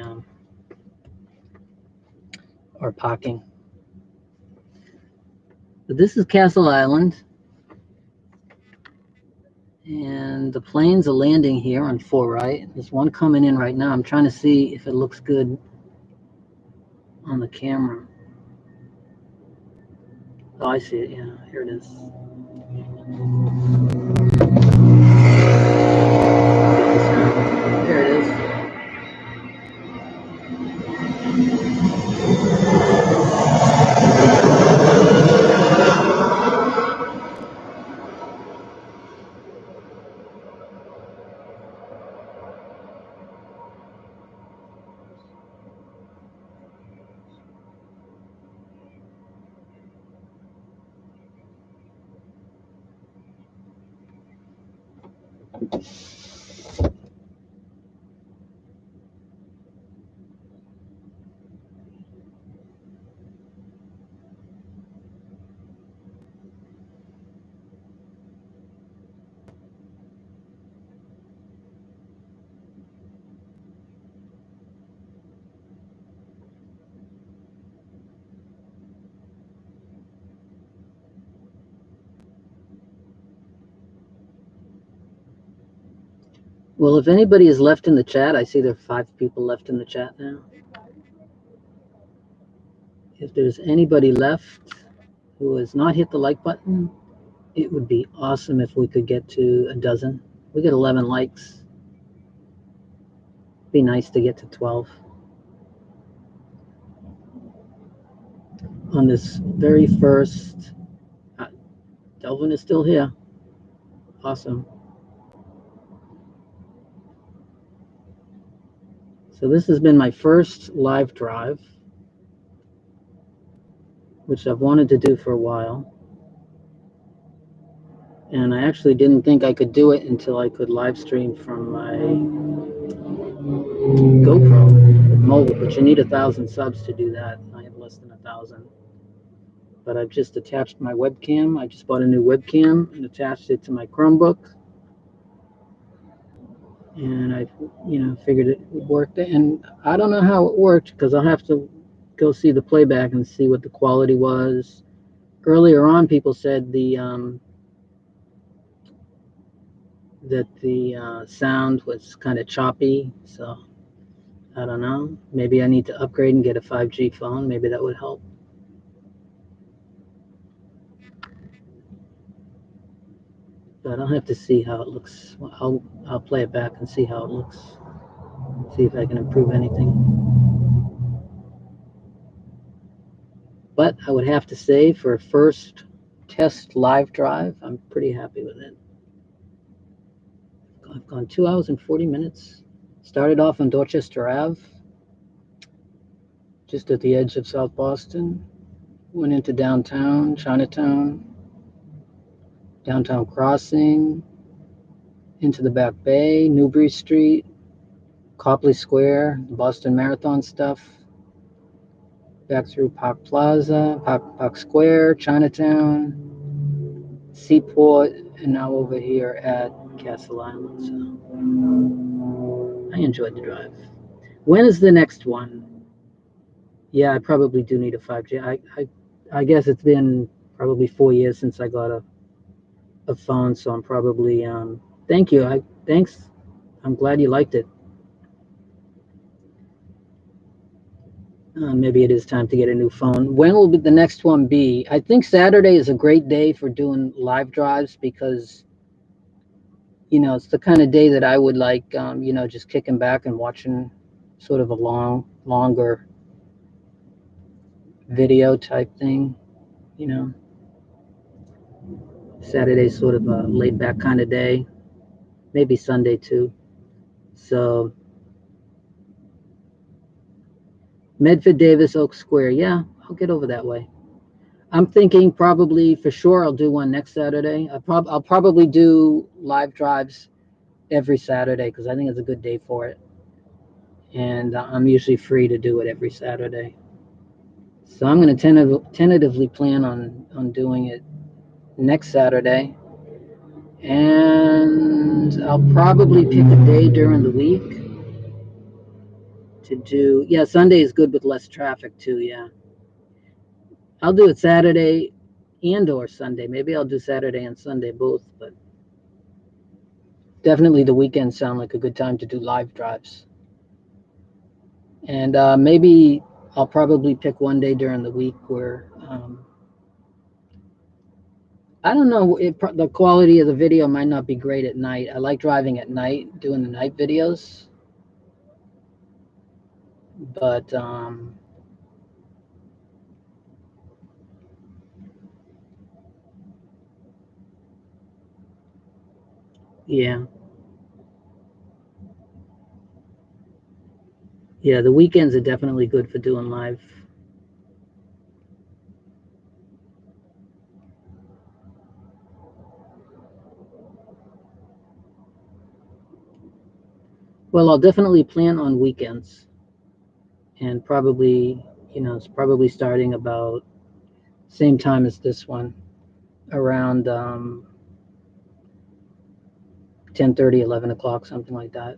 or parking. But this is Castle Island. And the planes are landing here on 4 right. There's one coming in right now. I'm trying to see if it looks good on the camera. Oh, I see it. Yeah, here it is. There it is. Well, if anybody is left in the chat, I see there are 5 people left in the chat now. If there's anybody left who has not hit the like button, it would be awesome if we could get to a dozen. We got 11 likes. Be nice to get to 12 on this very first. Delvin is still here. Awesome. So this has been my first live drive, which I've wanted to do for a while. And I actually didn't think I could do it until I could live stream from my GoPro mobile, but you need 1,000 subs to do that. I have less than 1,000. But I've just attached my webcam. I just bought a new webcam and attached it to my Chromebook. And I, figured it would work. And I don't know how it worked because I'll have to go see the playback and see what the quality was. Earlier on, people said that the sound was kind of choppy. So I don't know. Maybe I need to upgrade and get a 5G phone. Maybe that would help. But I'll have to see how it looks. I'll play it back and see how it looks. See if I can improve anything. But I would have to say, for a first test live drive, I'm pretty happy with it. I've gone 2 hours and 40 minutes. Started off on Dorchester Ave, just at the edge of South Boston. Went into downtown, Chinatown, downtown crossing, into the Back Bay, Newbury Street, Copley Square, Boston Marathon stuff, back through Park Plaza, Park Square, Chinatown, Seaport, and now over here at Castle Island. So I enjoyed the drive. When is the next one? Yeah, I probably do need a 5G. I guess it's been probably 4 years since I got a phone, so I'm probably thank you. Thanks. I'm glad you liked it. Maybe it is time to get a new phone. When will the next one be? I think Saturday is a great day for doing live drives because, it's the kind of day that I would like, just kicking back and watching sort of a longer video type thing, Saturday's sort of a laid back kind of day, maybe Sunday too. So Medford, Davis, Oak Square. Yeah, I'll get over that way. I'm thinking probably for sure I'll do one next Saturday. I'll probably do live drives every Saturday because I think it's a good day for it. And I'm usually free to do it every Saturday. So I'm going to tentatively plan on doing it next Saturday. And I'll probably pick a day during the week to do. Yeah, Sunday is good with less traffic too, yeah. I'll do it Saturday and or Sunday. Maybe I'll do Saturday and Sunday both, but definitely the weekends sound like a good time to do live drives. And maybe I'll probably pick one day during the week where I don't know. The quality of the video might not be great at night. I like driving at night, doing the night videos. But yeah. Yeah, the weekends are definitely good for doing live. Well, I'll definitely plan on weekends. And probably, it's probably starting about same time as this one, around 10:30, 11 o'clock, something like that.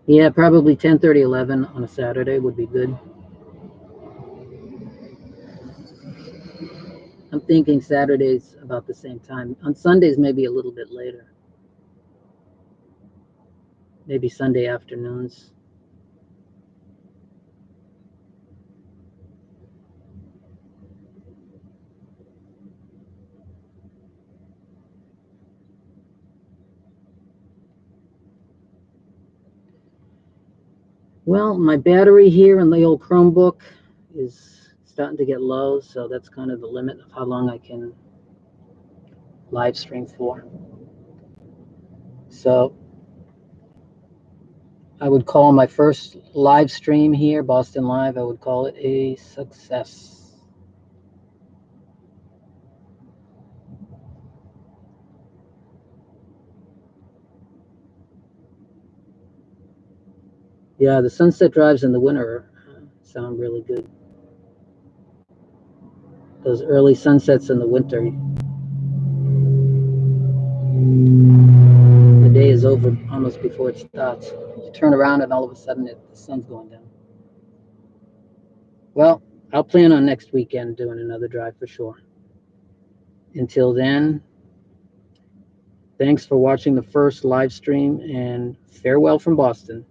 Yeah, probably 10:30, 11 on a Saturday would be good. I'm thinking Saturdays about the same time. On Sundays, maybe a little bit later. Maybe Sunday afternoons. Well, my battery here in the old Chromebook is starting to get low, so that's kind of the limit of how long I can live stream for. So I would call my first live stream here, Boston Live, I would call it a success. Yeah, the sunset drives in the winter sound really good. Those early sunsets in the winter. The day is over almost before it starts. You turn around and all of a sudden the sun's going down. Well, I'll plan on next weekend doing another drive for sure. Until then, thanks for watching the first live stream and farewell from Boston.